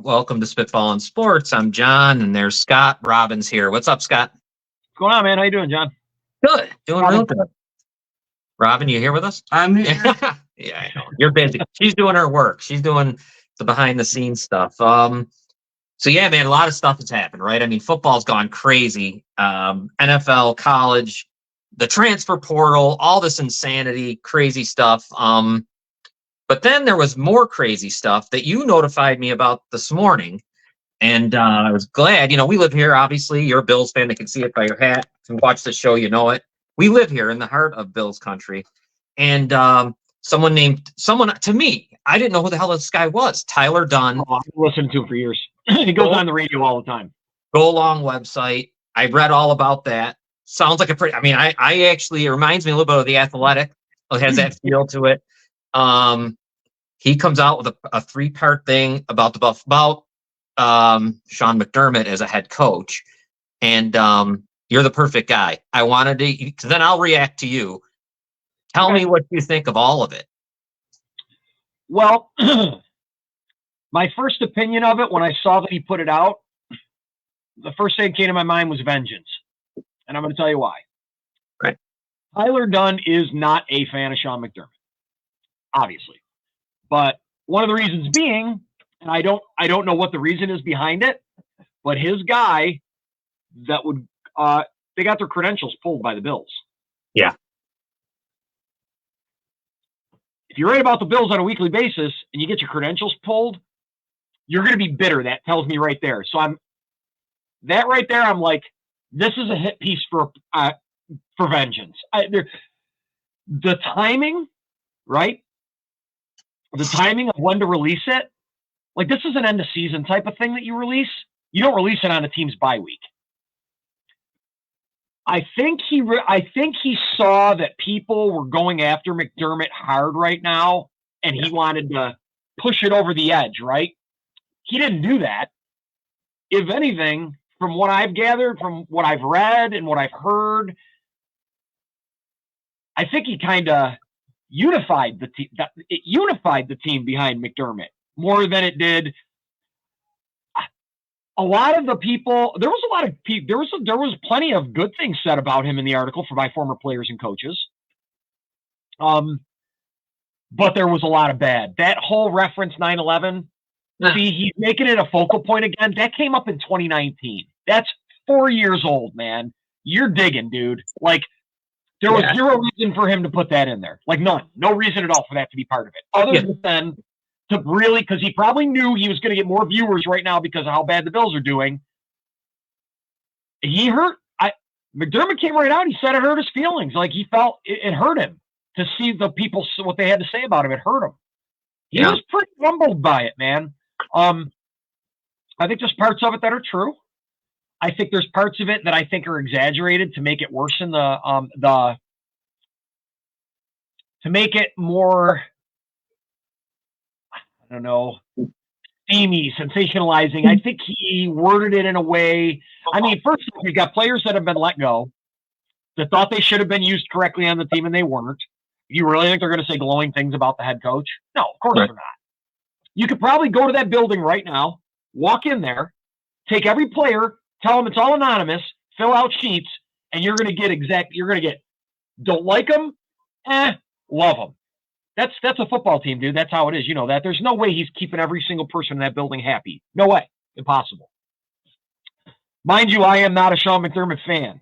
Welcome to Spitballin' Sports. I'm John, and there's Scott Robbins here. What's up, Scott? What's going on, man? How you doing, John? Good. Doing real good. Robin, you here with us? I'm here. Yeah, I know. You're busy. She's doing her work. She's doing the behind-the-scenes stuff. So, yeah, man, a lot of stuff has happened, right? I mean, football's gone crazy. NFL, college, the transfer portal, all this insanity, crazy stuff. But then there was more crazy stuff that you notified me about this morning. And I was glad, we live here, obviously. You're a Bills fan. I can see it by your hat. If you watch the show, you know it. We live here in the heart of Bills country. And someone to me, I didn't know who the hell this guy was. Tyler Dunn. Oh, I've listened to him for years. He goes on the radio all the time. Go Long website. I read all about that. Sounds like I actually, it reminds me a little bit of The Athletic. It has that feel to it. He comes out with a 3-part thing about Sean McDermott as a head coach. And you're the perfect guy. I wanted to, because then I'll react to you. Tell me what you think of all of it. Well, my first opinion of it when I saw that he put it out, the first thing that came to my mind was vengeance. And I'm going to tell you why. Right. Tyler Dunn is not a fan of Sean McDermott, obviously. But one of the reasons being, and I don't know what the reason is behind it, but his guy that would they got their credentials pulled by the Bills. Yeah. If you write about the Bills on a weekly basis and you get your credentials pulled, you're going to be bitter. That tells me right there. So I'm like, this is a hit piece for vengeance. The timing, right? The timing of when to release it. Like, this is an end of season type of thing that you release. You don't release it on a team's bye week. I think he saw that people were going after McDermott hard right now, and he wanted to push it over the edge, right? He didn't do that. If anything, from what I've gathered, from what I've read and what I've heard, I think he kind of unified the team. It unified the team behind McDermott more than it did. A lot of the people, there was plenty of good things said about him in the article by former players and coaches. But there was a lot of bad. That whole reference 9/11, see, he's making it a focal point again. That came up in 2019. That's 4 years old, man. You're digging, dude. Like, there was zero reason for him to put that in there. Like, none. No reason at all for that to be part of it. Other than to really, because he probably knew he was going to get more viewers right now because of how bad the Bills are doing. McDermott came right out. He said it hurt his feelings. Like, he felt it hurt him to see the people, what they had to say about him. It hurt him. He was pretty rumbled by it, man. I think there's parts of it that are true. I think there's parts of it that I think are exaggerated to make it worse in to make it more, I don't know, steamy, sensationalizing. I think he worded it in a way. I mean, first of all, you've got players that have been let go that thought they should have been used correctly on the team and they weren't. You really think they're going to say glowing things about the head coach? No, of course they're not. You could probably go to that building right now, walk in there, take every player, tell them it's all anonymous, fill out sheets, and you're going to get don't like them, love them. That's a football team, dude. That's how it is. You know that. There's no way he's keeping every single person in that building happy. No way. Impossible. Mind you, I am not a Sean McDermott fan.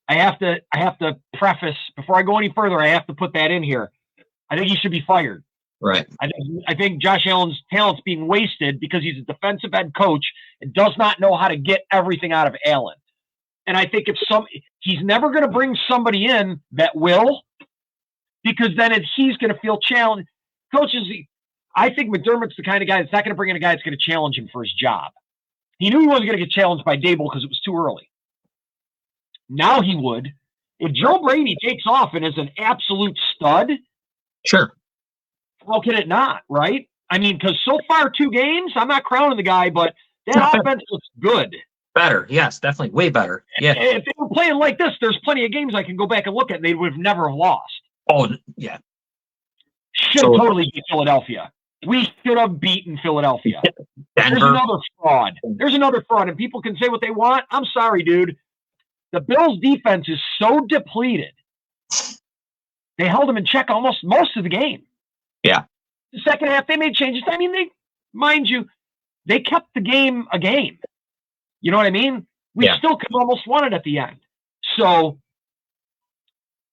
I have to preface, before I go any further, I have to put that in here. I think he should be fired. Right. I think Josh Allen's talent's being wasted because he's a defensive head coach and does not know how to get everything out of Allen. And I think he's never going to bring somebody in that will, because then he's going to feel challenged. Coaches, I think McDermott's the kind of guy that's not going to bring in a guy that's going to challenge him for his job. He knew he wasn't going to get challenged by Dable because it was too early. Now he would. If Joe Brady takes off and is an absolute stud, sure. How can it not, right? I mean, because so far 2 games, I'm not crowning the guy, but that offense looks good. Better, yes, definitely, way better. Yeah. If they were playing like this, there's plenty of games I can go back and look at, and they would have never have lost. Oh, yeah. Should totally beat Philadelphia. We should have beaten Philadelphia. Denver. There's another fraud. There's another fraud, and people can say what they want. I'm sorry, dude. The Bills' defense is so depleted. They held them in check almost most of the game. Yeah. The second half, they made changes. I mean, mind you, they kept the game a game. You know what I mean? We still could almost won it at the end. So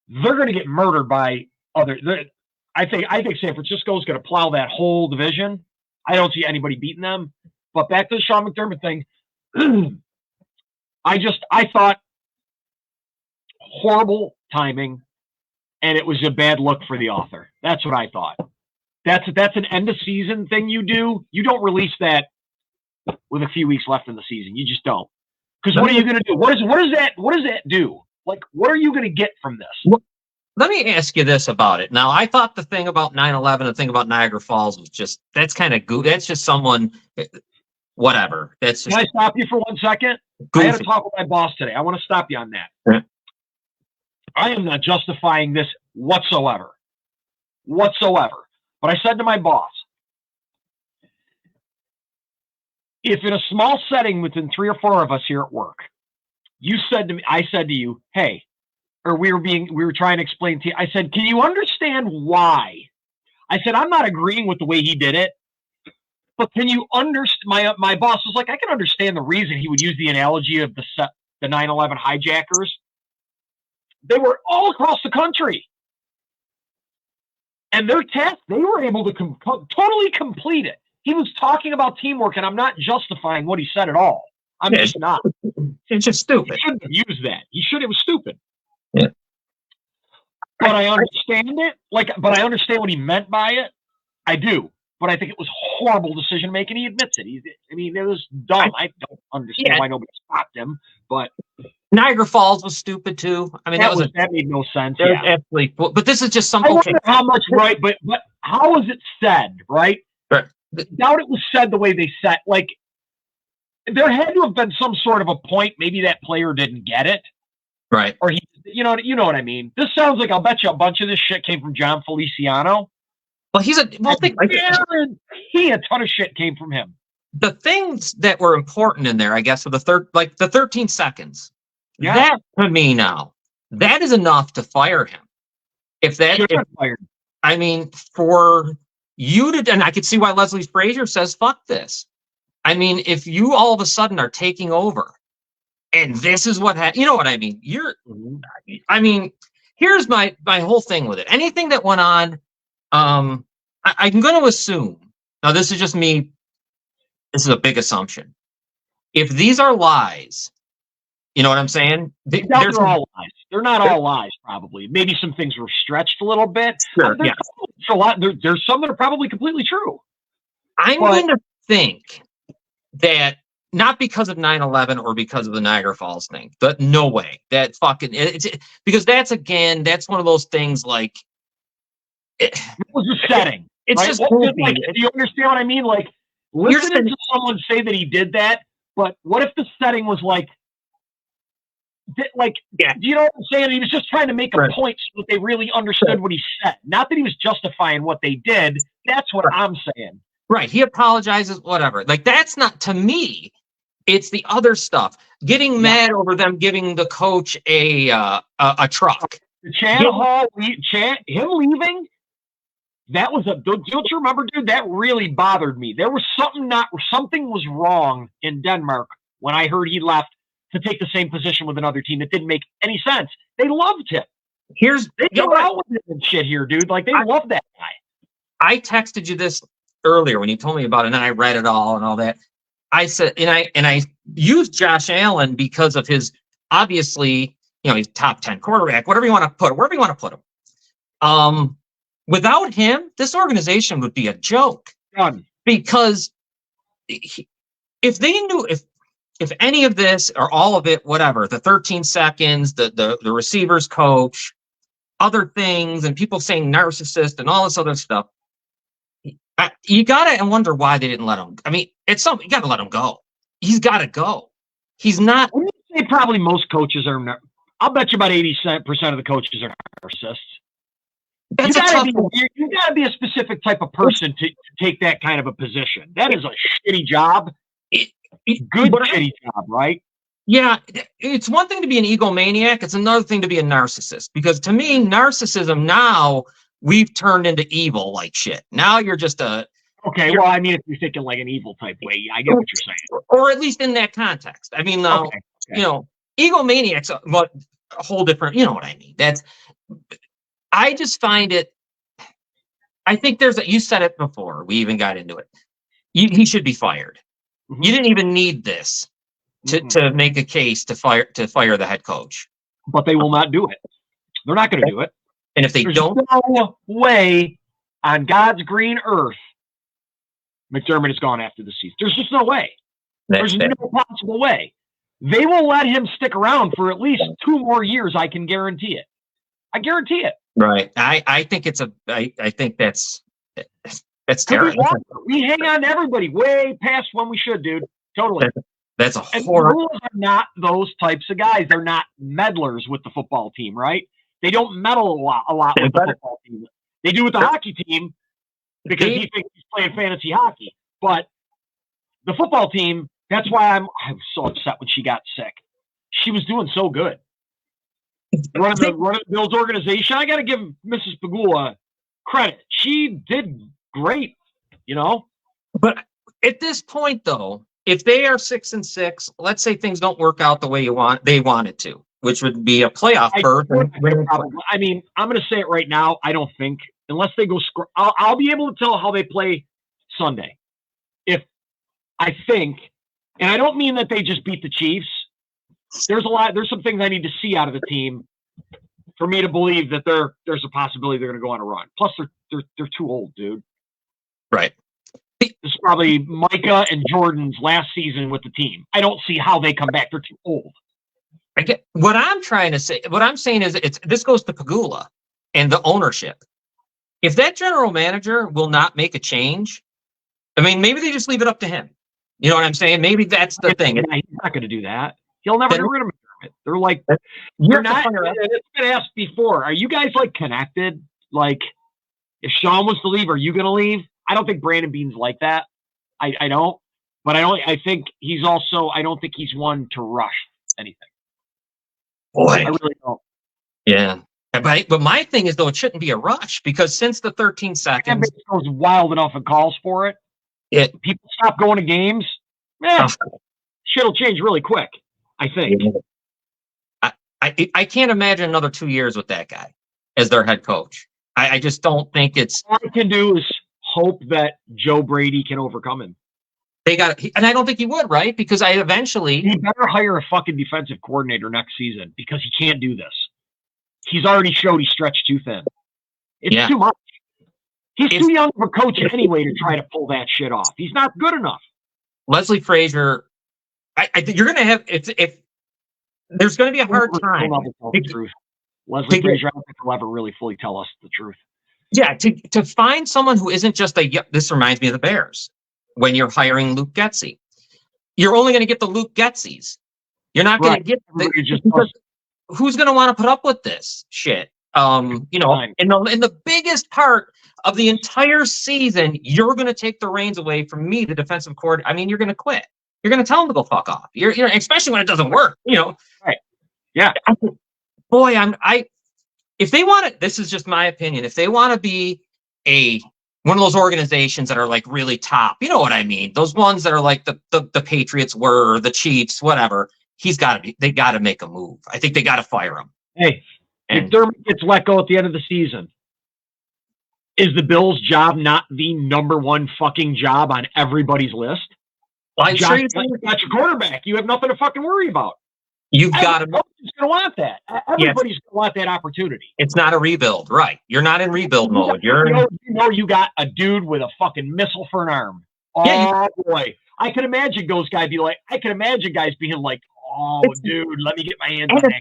they're going to get murdered by other. I think San Francisco is going to plow that whole division. I don't see anybody beating them. But back to the Sean McDermott thing, I thought horrible timing, and it was a bad look for the author. That's what I thought. That's an end of season thing you do. You don't release that with a few weeks left in the season. You just don't. Because what are you going to do? What does that do? Like, what are you going to get from this? Let me ask you this about it. Now, I thought the thing about 9/11, the thing about Niagara Falls was just, that's kind of goofy. That's just someone, whatever. That's just. Can I stop you for 1 second? Goofy. I had to talk with my boss today. I want to stop you on that. Yeah. I am not justifying this whatsoever. But I said to my boss, if in a small setting within 3 or 4 of us here at work, I said to you, hey, or we were trying to explain to you, I said, can you understand why? I said, I'm not agreeing with the way he did it, but can you understand? My boss was like, I can understand the reason he would use the analogy of the 9/11 hijackers. They were all across the country. And their test, they were able to totally complete it. He was talking about teamwork, and I'm not justifying what he said at all. I'm just not. It's just stupid. He shouldn't have used that. It was stupid. Yeah. But I understand it. But I understand what he meant by it. I do. But I think it was horrible decision making. He admits it. It was dumb. I don't understand why nobody stopped him. But Niagara Falls was stupid too. I mean, that made no sense. Yeah. Absolutely. But this is just some. I wonder how much right, but how was it said? Right. Right. Doubt it was said the way they said. Like, there had to have been some sort of a point. Maybe that player didn't get it. Right. Or you know what I mean. This sounds like, I'll bet you a bunch of this shit came from John Feliciano. Well, a ton of shit came from him. The things that were important in there, I guess, were the 13 seconds. Yeah. That to me now, that is enough to fire him. Fired. I mean, for you to, and I could see why Leslie Frazier says, "Fuck this." I mean, if you all of a sudden are taking over, and this is what you know what I mean. I mean, here's my whole thing with it. Anything that went on, I'm going to assume. Now, this is just me. This is a big assumption. If these are lies, you know what I'm saying? They're all lies. They're not all lies, probably. Maybe some things were stretched a little bit. Sure, there's some that are probably completely true. I'm going to think that not because of 9/11 or because of the Niagara Falls thing, but no way. That fucking because that's one of those things like it was a setting. It's right? just do you understand what I mean? Like, listening to someone say that he did that, but what if the setting was like, you know what I'm saying? He was just trying to make a point so that they really understood what he said. Not that he was justifying what they did. That's what I'm saying. Right. He apologizes, whatever. Like, that's not, to me, it's the other stuff. Getting mad over them giving the coach a truck. Him leaving, that was don't you remember, dude? That really bothered me. There was something was wrong in Denmark when I heard he left to take the same position with another team. It didn't make any sense. They loved him. They go out with him and shit here, dude. Like, they love that guy. I texted you this earlier when you told me about it, and I read it all and all that. I said, and I used Josh Allen because of his, obviously, he's top 10 quarterback, wherever you want to put him. Without him, this organization would be a joke. Done. Because if they knew, if any of this or all of it, whatever, the 13 seconds, the receivers coach, other things, and people saying narcissist and all this other stuff, you gotta wonder why they didn't let him. I mean, you gotta let him go. He's gotta go. He's not. I would say probably most coaches are. I'll bet you about 80% of the coaches are narcissists. You That's a gotta tough be one. you gotta be a specific type of person to take that kind of a position. That is a shitty job. Good shitty job, right? Yeah, it's one thing to be an egomaniac. It's another thing to be a narcissist. Because to me, narcissism now we've turned into evil like shit. Now you're just a Okay, well, I mean, if you're thinking like an evil type way, I get what you're saying. or at least in that context. I mean, now Okay. you know, egomaniacs, but a whole different. You know what I mean? That's. I just find it. I think there's a. You said it before. We even got into it. He should be fired. Mhm. You didn't even need this to make a case to fire the head coach. But they will not do it. They're not going to do it. And if they There's don't, no way on God's green earth McDermott is gone after the season. There's just no way. There's no possible way. They will let him stick around for at least 2 more years. I can guarantee it. I guarantee it. Right. I think it's I think that's terrible. We hang on to everybody way past when we should, dude. Totally. That's a and horrible. The Brewers are not those types of guys. They're not meddlers with the football team, right? They don't meddle a lot with the football team. They do with the hockey team because he thinks he's playing fantasy hockey. But the football team, that's why I was so upset when she got sick. She was doing so good. Running the Bills organization, I got to give Mrs. Pagula credit. She did great, you know. But at this point, though, if they are 6-6, let's say things don't work out the way they want it to, which would be a playoff berth. I mean, I'm going to say it right now. I don't think unless they go. I'll be able to tell how they play Sunday. If I think, and I don't mean that they just beat the Chiefs. There's some things I need to see out of the team for me to believe that there's a possibility they're going to go on a run. Plus, they're too old, dude. Right. This is probably Micah and Jordan's last season with the team. I don't see how they come back. They're too old. I get what I'm trying to say. What I'm saying is, this goes to Pagula and the ownership. If that general manager will not make a change, I mean, maybe they just leave it up to him. You know what I'm saying? Maybe that's the thing. He's not going to do that. He'll never get rid of McDermott. They're like, you're not. It's been asked before. Are you guys like connected? Like, if Sean was to leave, are you going to leave? I don't think Brandon Beane's like that. I don't. But I think he's also. I don't think he's one to rush anything. Boy, I really don't. Yeah. But my thing is, though, it shouldn't be a rush because since the 13 seconds goes wild enough and calls for it, people stop going to games. Shit'll change really quick. I think. I can't imagine another 2 years with that guy as their head coach. I just don't think it's. All I can do is hope that Joe Brady can overcome him. And I don't think he would, right? Because he better hire a fucking defensive coordinator next season because he can't do this. He's already showed he's stretched too thin. It's too much. He's too young of a coach anyway to try to pull that shit off. He's not good enough. Leslie Frazier, I think you're going to have if there's going to be a hard time. Leslie Frazier, I don't think will ever really fully tell us the truth. Yeah, to find someone who isn't just this reminds me of the Bears when you're hiring Luke Getsy. You're only going to get the Luke Getzys. You're not going to get who's going to want to put up with this shit. In the biggest part of the entire season, you're going to take the reins away from me, the defensive coordinator. I mean, you're going to quit. You're going to tell them to go fuck off. You're especially when it doesn't work. Right? Yeah. Boy, if they want it, this is just my opinion. If they want to be one of those organizations that are like really top, you know what I mean? Those ones that are like the Patriots were, or the Chiefs, whatever. They got to make a move. I think they got to fire him. Hey, if Dermott gets let go at the end of the season, is the Bills' job not the number one fucking job on everybody's list? Well, I'm sure you got your quarterback. You have nothing to fucking worry about. You've got to. Everybody's going to want that. Everybody's going to want that opportunity. It's not a rebuild, right? You're not in rebuild mode. You got a dude with a fucking missile for an arm. Oh boy, I can imagine guys being like, "Oh, dude, let me get my hands on that guy."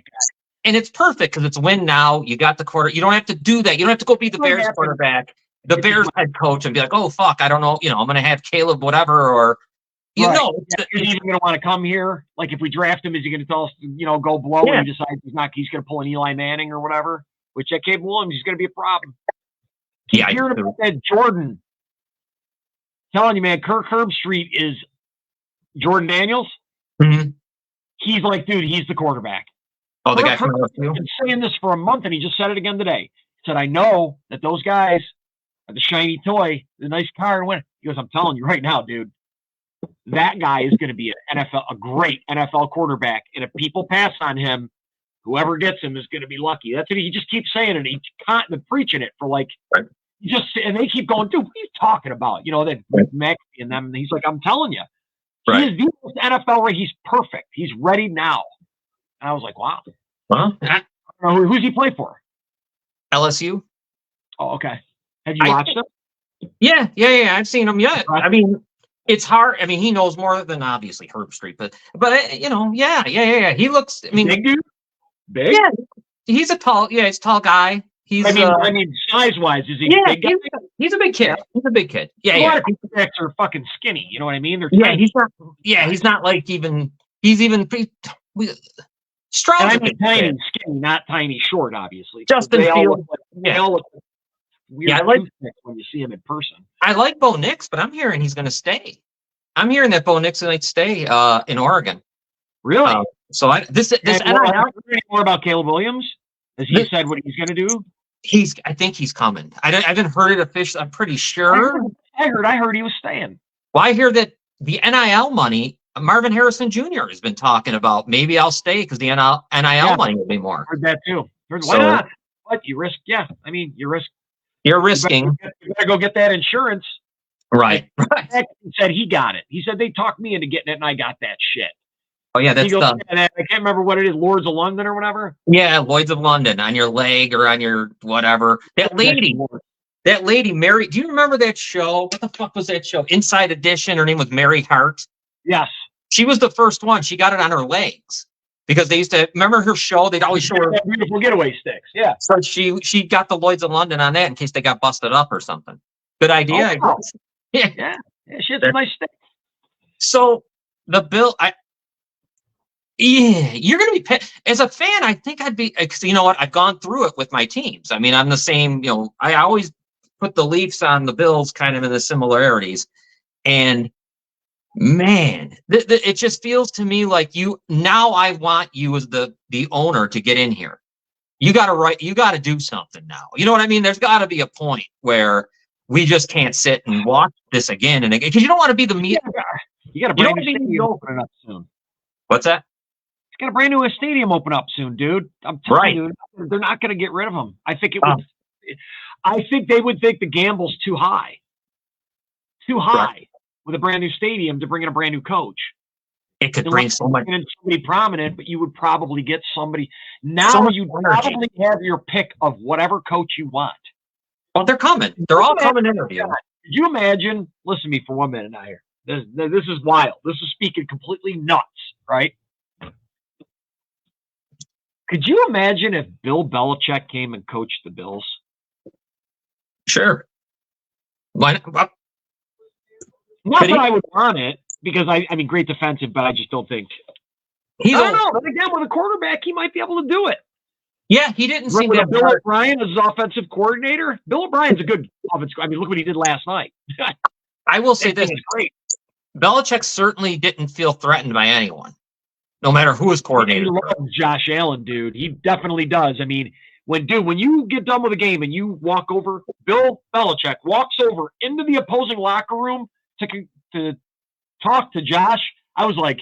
And it's perfect because it's win now. You got the quarter. You don't have to do that. You don't have to go be the Bears quarterback, the Bears head coach, and be like, "Oh fuck, I don't know. I'm going to have Caleb whatever." Or is he even going to want to come here? Like if we draft him, is he going to tell us, go blow? And he decides he's going to pull an Eli Manning or whatever. Which at Caleb Williams, he's going to be a problem. Keep hearing about that Jordan. Telling you, man, Kirk Herbstreit is Jordan Daniels. Mm-hmm. He's like, dude, he's the quarterback. Oh, the guy from LSU? I've been saying this for a month, and he just said it again today. He said, I know that those guys are the shiny toy, the nice car, and win. He goes, I'm telling you right now, dude, that guy is going to be a great NFL quarterback. And if people pass on him, whoever gets him is going to be lucky. That's what he just keeps saying, and he's preaching it for like, and they keep going, dude, what are you talking about? You know, that Maxie and them. And he's like, I'm telling you, he is the NFL right. He's perfect. He's ready now. And I was like, wow. Who's he play for? LSU. Oh, okay. Have you watched him? Yeah. I've seen him. Yeah. I mean, it's hard. I mean, he knows more than obviously Herbstreit, but you know, yeah. He looks. I mean, big dude. Big. Yeah, he's a tall. Yeah, he's a tall guy. He's. I mean, size wise, is he big guy? He's a big kid. He's a big kid. Yeah, a lot of quarterbacks are fucking skinny. You know what I mean? He's not. Yeah, he's not like even. He's even pretty. Stroud. I mean, tiny, skinny, not tiny, short. Obviously, Justin Fields. They all look weird. I like when you see him in person. I like Bo Nix, but I'm hearing he's going to stay. I'm hearing that Bo Nix might stay in Oregon. Really? So this any more about Caleb Williams? Has he said what he's going to do? I think he's coming. I haven't heard it officially. I'm pretty sure. I heard he was staying. Well, I hear that the NIL money, Marvin Harrison Jr. has been talking about maybe I'll stay because the NIL money will be more. Heard that too. Why not? What you risk? Yeah, I mean you risk. You're risking. You better go get that insurance. Right. He said he got it. He said they talked me into getting it, and I got that shit. Oh yeah, that's I can't remember what it is, Lords of London or whatever. Yeah, Lloyd's of London on your leg or on your whatever. That lady, Mary. Do you remember that show? What the fuck was that show? Inside Edition. Her name was Mary Hart. Yes, she was the first one. She got it on her legs because they used to remember her show. They'd always show her beautiful getaway sticks. Yeah, so she got the Lloyd's of London on that in case they got busted up or something. Good idea. Oh, wow. Yeah. Shit's a nice stick. So the bill, you're going to be as a fan. I think I'd be, because you know what? I've gone through it with my teams. I mean, I'm the same, you know, I always put the Leafs on the Bills kind of in the similarities. And man, it just feels to me like now I want you as the owner to get in here. You got to do something now. You know what I mean? There's got to be a point where we just can't sit and watch this again and again because you don't want to be the media. You got a brand new stadium opening up soon. What's that? It's got a brand new stadium open up soon, dude. I'm telling you, they're not going to get rid of them. I think I think they would think the gamble's too high with a brand new stadium to bring in a brand new coach. It could bring somebody prominent, but you would probably get somebody. Now you probably have your pick of whatever coach you want. Well, they're coming. They're all coming to interview. Could you imagine? Listen to me for 1 minute now here. This is wild. This is speaking completely nuts, right? Could you imagine if Bill Belichick came and coached the Bills? Sure. Why not? Not that I would want it, because I mean, great defensive, but I just don't think. I don't know. But again, with a quarterback, he might be able to do it. Yeah, he didn't seem to have Bill O'Brien as his offensive coordinator. Bill O'Brien's a good offensive. I mean, look what he did last night. I will say this: great. Belichick certainly didn't feel threatened by anyone, no matter who his coordinator. He loves Josh Allen, dude. He definitely does. I mean, when you get done with a game and you walk over, Bill Belichick walks over into the opposing locker room to talk to Josh. I was like,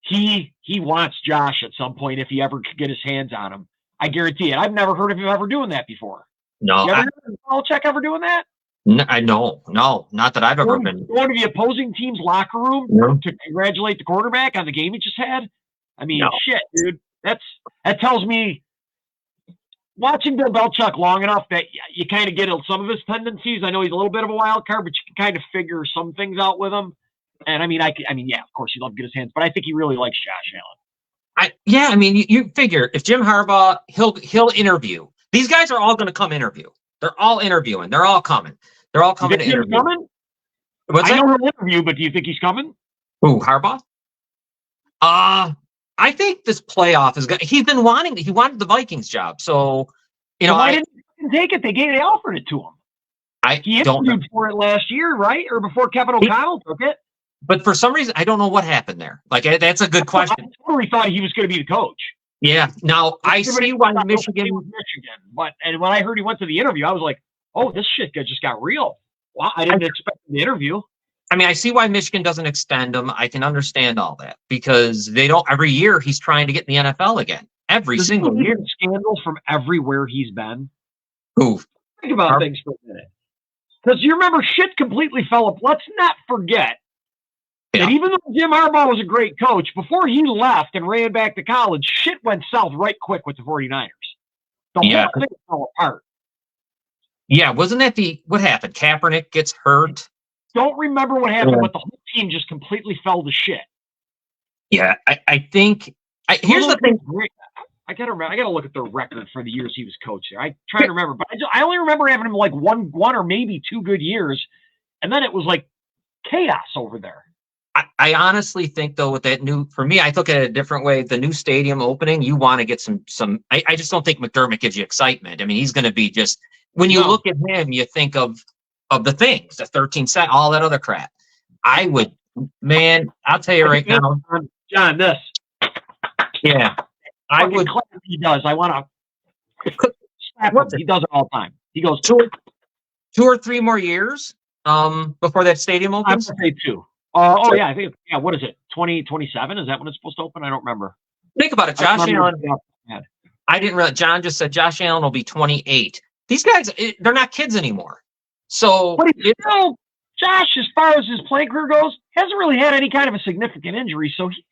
he wants Josh at some point if he ever could get his hands on him. I guarantee it. I've never heard of him ever doing that before. No. You ever heard of Belichick ever doing that? No, not that I've ever been. Going to the opposing team's locker room to congratulate the quarterback on the game he just had? I mean, shit, dude. That tells me watching Bill Belichick long enough that you kind of get some of his tendencies. I know he's a little bit of a wild card, but you can kind of figure some things out with him. And I mean, yeah, of course, he'd love to get his hands, but I think he really likes Josh Allen. I mean, you figure if Jim Harbaugh, he'll interview. These guys are all going to come interview. They're all interviewing. They're all coming. They're all coming to interview. I know he'll interview, but do you think he's coming? Who, Harbaugh? I think this playoff is good. He wanted the Vikings job. So, you know, why didn't he didn't take it. They offered it to him. He don't know. interviewed for it last year, right? Or before Kevin O'Connell took it. But for some reason, I don't know what happened there. Like, that's a good question. I totally thought he was going to be the coach. Yeah. Now, I see why Michigan. But when I heard he went to the interview, I was like, oh, this shit just got real. Wow, I didn't expect the interview. I mean, I see why Michigan doesn't extend him. I can understand all that because they don't. Every year, he's trying to get in the NFL again. Every single year. Scandals from everywhere he's been. Who? Think about things for a minute. Because you remember, shit completely fell up. Let's not forget that even though Jim Harbaugh was a great coach, before he left and ran back to college, shit went south right quick with the 49ers. The whole thing fell apart. Yeah, wasn't that what happened? Kaepernick gets hurt. Don't remember what happened, but the whole team just completely fell to shit. Yeah, I think here's the thing. I gotta look at the record for the years he was coach there. I try to remember, but I only remember having him like one or maybe 2 good years, and then it was like chaos over there. I honestly think though, with that for me, I took it a different way. The new stadium opening, you want to get some. I just don't think McDermott gives you excitement. I mean, he's going to be just when you look at him, you think of the things, the 13 set, all that other crap. I'll tell you right now, John, this. Yeah. I would. He does. I want to slap him. He does it all the time. He goes 2 or 3 more years before that stadium opens. I would say 2. Yeah, I think. Yeah, what is it? 2027? Is that when it's supposed to open? I don't remember. Think about it. Josh Allen. I didn't realize. John just said Josh Allen will be 28. These guys, they're not kids anymore. So, but still, Josh, as far as his playing career goes, hasn't really had any kind of a significant injury. So he's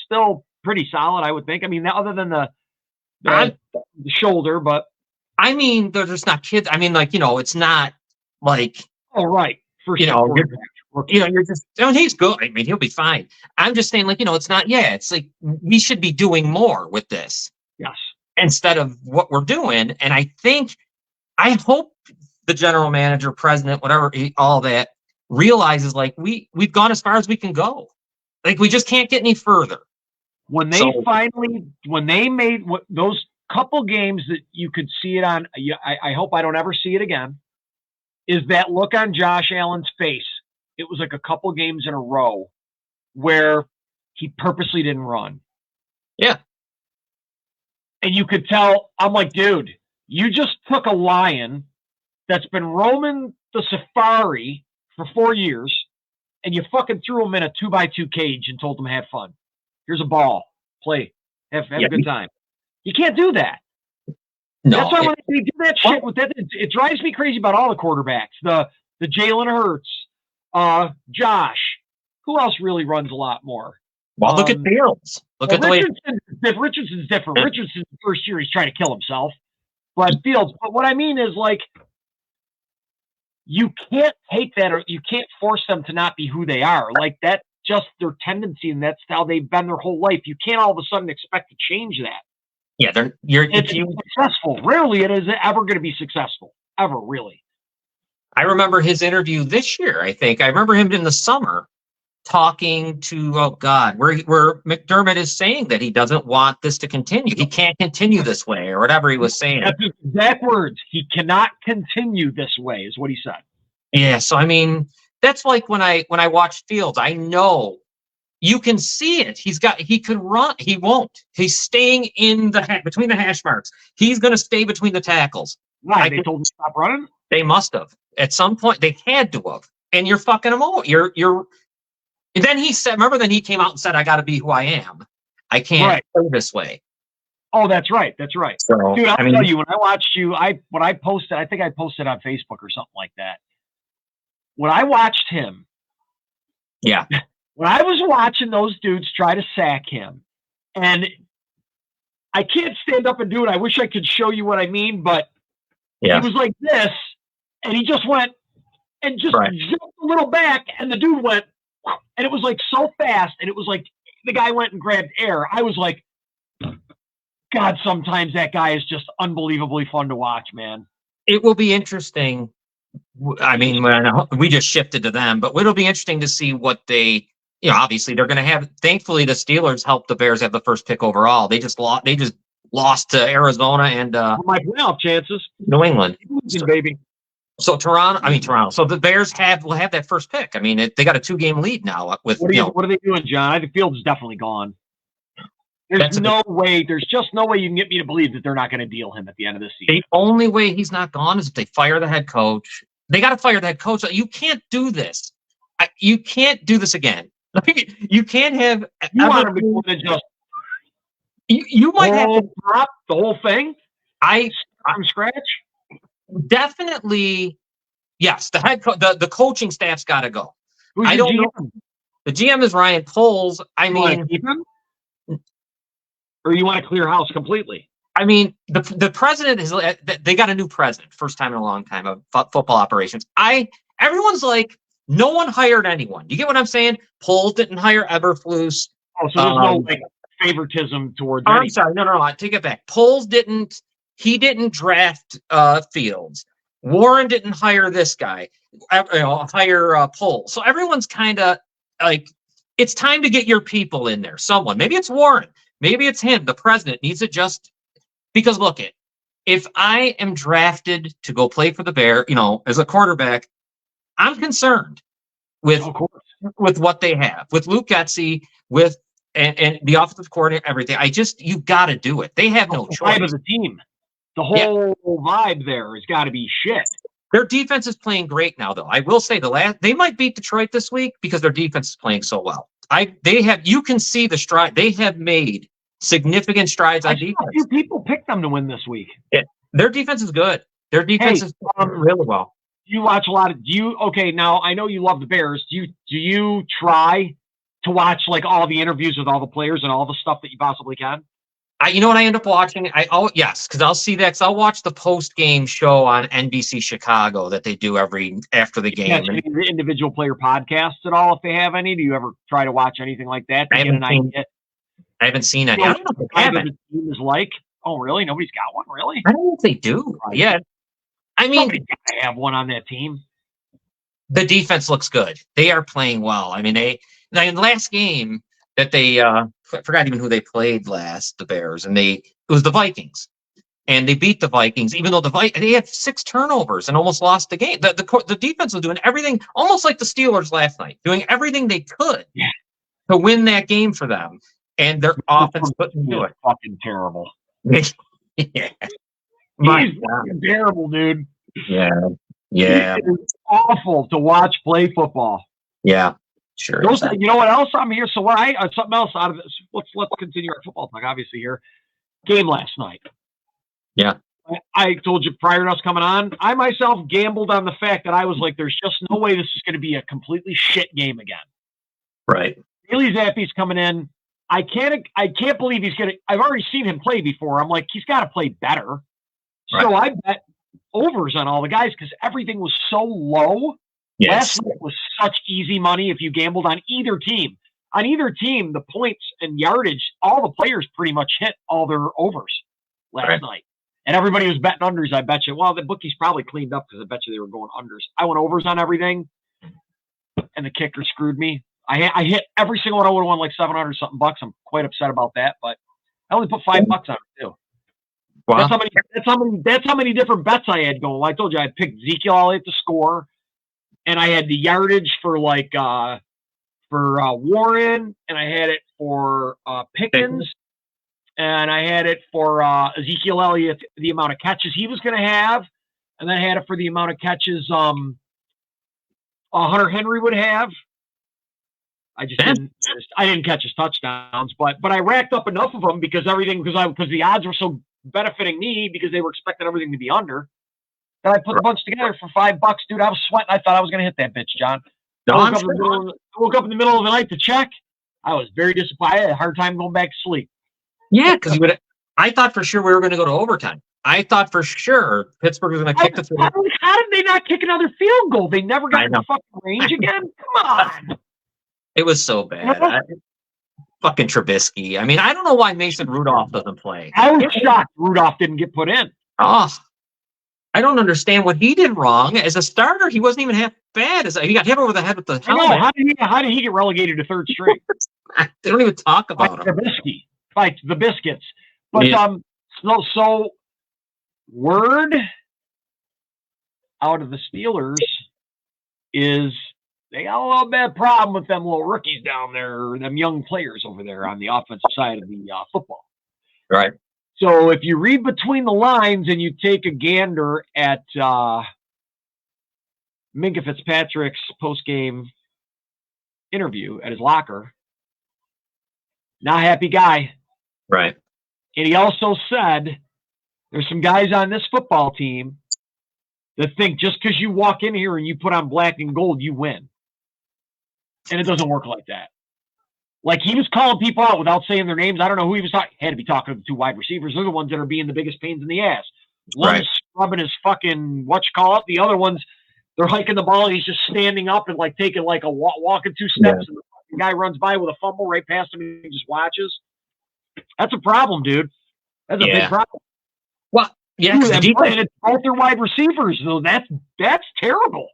still pretty solid, I would think. I mean, other than the shoulder, but I mean, they're just not kids. I mean, like, it's not like. Oh, right. You're just. He's good. I mean, he'll be fine. I'm just saying, like, it's not. Yeah, it's like we should be doing more with this. Yes. Instead of what we're doing, and I hope the general manager, president, whatever, all that realizes like we've gone as far as we can go. Like we just can't get any further. When they made those couple games that you could see it on, I hope I don't ever see it again, is that look on Josh Allen's face. It was like a couple games in a row where he purposely didn't run. Yeah. And you could tell, I'm like, dude, you just took a lion that's been roaming the safari for 4 years and you fucking threw him in a 2x2 cage and told him have fun. Here's a ball. Play. Have a good time. You can't do that. No, that's why when they do that shit with that, it drives me crazy about all the quarterbacks. The Jalen Hurts, Josh. Who else really runs a lot more? Well, look at Fields. Look at the way Richardson's different. Richardson's the first year he's trying to kill himself. But Fields. But what I mean is like you can't take that or you can't force them to not be who they are. Like that's just their tendency and that's how they've been their whole life. You can't all of a sudden expect to change that. Yeah, it's successful. Rarely it is ever going to be successful. Ever, really. I remember his interview this year, I think. I remember him in the summer talking to, where McDermott is saying that he doesn't want this to continue. He can't continue this way or whatever he was saying. That's his exact words. He cannot continue this way is what he said. Yeah, so I mean, that's like when I watch Fields, I know you can see it. He could run. He won't. He's staying in between the hash marks. He's going to stay between the tackles. Why? They told him to stop running? They must have. At some point, they had to have. And you're fucking him over. And then he said, remember, then he came out and said, I got to be who I am. I can't play this way. Oh, that's right. That's right. So, dude, I'll tell you, when I watched you, when I posted, I think I posted on Facebook or something like that. When I watched him. Yeah. When I was watching those dudes try to sack him, and I can't stand up and do it. I wish I could show you what I mean, but he was like this, and he just went and just jumped a little back, and the dude went, and it was like so fast, and it was like the guy went and grabbed air. I was like, God, sometimes that guy is just unbelievably fun to watch, man. It will be interesting. I mean, we just shifted to them, but it'll be interesting to see what they. Obviously they're going to have. Thankfully, the Steelers helped the Bears have the first pick overall. They just lost. They just lost to Arizona and My playoff chances, New England. baby. So Toronto. So the Bears will have that first pick. I mean, they got a 2-game lead now. With what are they doing, John? I think Fields definitely gone. There's no way. There's just no way you can get me to believe that they're not going to deal him at the end of the season. The only way he's not gone is if they fire the head coach. They got to fire the head coach. You can't do this. You can't do this again. You can't have. You want him to just. You might have to drop the whole thing. From scratch. Definitely, yes. The head the coaching staff's got to go. Who's I don't know. The GM is Ryan Poles. I mean, keep him? Or you want to clear house completely? I mean, the president is. They got a new president, first time in a long time of football operations. Everyone's like, no one hired anyone. You get what I'm saying? Poles didn't hire Eberflus. Oh, so there's no favoritism towards. I'm sorry, no. I take it back. Poles didn't. He didn't draft Fields. Warren didn't hire this guy. Hire Poles. So everyone's kind of like, it's time to get your people in there. Someone, maybe it's Warren, maybe it's him. The president needs to because look, if I am drafted to go play for the Bear, as a quarterback, I'm concerned with what they have, with Luke Getsy, with and the offensive coordinator, everything. You've got to do it. They have no choice. Vibe of the team. The whole vibe there has got to be shit. Their defense is playing great now, though. I will say they might beat Detroit this week because their defense is playing so well. You can see the stride. They have made significant strides on defense. A few people picked them to win this week. Yeah. Their defense is good. Their defense is really well. You watch a lot of. Okay? Now I know you love the Bears. Do you try to watch like all the interviews with all the players and all the stuff that you possibly can? You know what I end up watching? Yes, because I'll see that. Because I'll watch the post-game show on NBC Chicago that they do after the game. Catch any of the individual player podcasts at all, if they have any? Do you ever try to watch anything like that to get an idea? I haven't seen any. I don't know if they have the team is like. Oh, really? Nobody's got one, really? I don't know if they do. Yeah, I mean, somebody's got to have one on that team. The defense looks good. They are playing well. I mean, in the last game that they. I forgot even who they played last, the Bears, and it was the Vikings, and they beat the Vikings, even though they had 6 turnovers and almost lost the game. The defense was doing everything, almost like the Steelers last night, doing everything they could to win that game for them, and their offense couldn't do it. Fucking terrible. Yeah, He's fucking terrible, dude. Yeah. It's awful to watch play football. Yeah. Sure. You know what else I'm here? So something else out of this. Let's continue our football talk. Obviously, here game last night. Yeah. I told you prior to us coming on. I myself gambled on the fact that I was like, "There's just no way this is going to be a completely shit game again." Right. Bailey Zappe's coming in. I can't believe he's gonna. I've already seen him play before. I'm like, he's got to play better. Right. So I bet overs on all the guys because everything was so low. Yes. Last night was such easy money if you gambled on either team. On either team, the points and yardage, all the players pretty much hit all their overs last night. And everybody was betting unders, I bet you. Well, the bookies probably cleaned up because I bet you they were going unders. I went overs on everything, and the kicker screwed me. I hit every single one. I would have won like $700-something bucks. I'm quite upset about that, but I only put $5 on it too. Wow. That's how many different bets I had going. I told you I had picked Ezekiel Elliott to score. And I had the yardage for Warren, and I had it for Pickens, and I had it for Ezekiel Elliott, the amount of catches he was going to have, and then I had it for the amount of catches Hunter Henry would have. I didn't catch his touchdowns, but I racked up enough of them because the odds were so benefiting me because they were expecting everything to be under. And I put a bunch together for $5, dude. I was sweating. I thought I was going to hit that bitch, John. I woke up in the middle of the night to check. I was very disappointed. I had a hard time going back to sleep. Yeah, because I thought for sure we were going to go to overtime. I thought for sure Pittsburgh was going to kick the field. How did they not kick another field goal? They never got in the fucking range again? Come on. It was so bad. Fucking Trubisky. I mean, I don't know why Mason Rudolph doesn't play. I was shocked Rudolph didn't get put in. Oh, I don't understand what he did wrong. As a starter, he wasn't even half bad. He got hit over the head with the helmet. How did he get relegated to third string? They don't even talk about him. Fight the biscuits. But So word out of the Steelers is they got a little bit of problem with them little rookies down there, or them young players over there on the offensive side of the football. Right. So if you read between the lines and you take a gander at Minka Fitzpatrick's post-game interview at his locker, not a happy guy. Right. And he also said there's some guys on this football team that think just because you walk in here and you put on black and gold, you win. And it doesn't work like that. Like, he was calling people out without saying their names. I don't know who he was talking. Had to be talking to the two wide receivers. They're the ones that are being the biggest pains in the ass. One's scrubbing his fucking whatchamacallit. The other one's, they're hiking the ball and he's just standing up and like taking like a walking 2 steps, and the fucking guy runs by with a fumble right past him and he just watches. That's a problem, dude. That's a big problem. Well, yeah, dude, and it's both their wide receivers, though. That's terrible.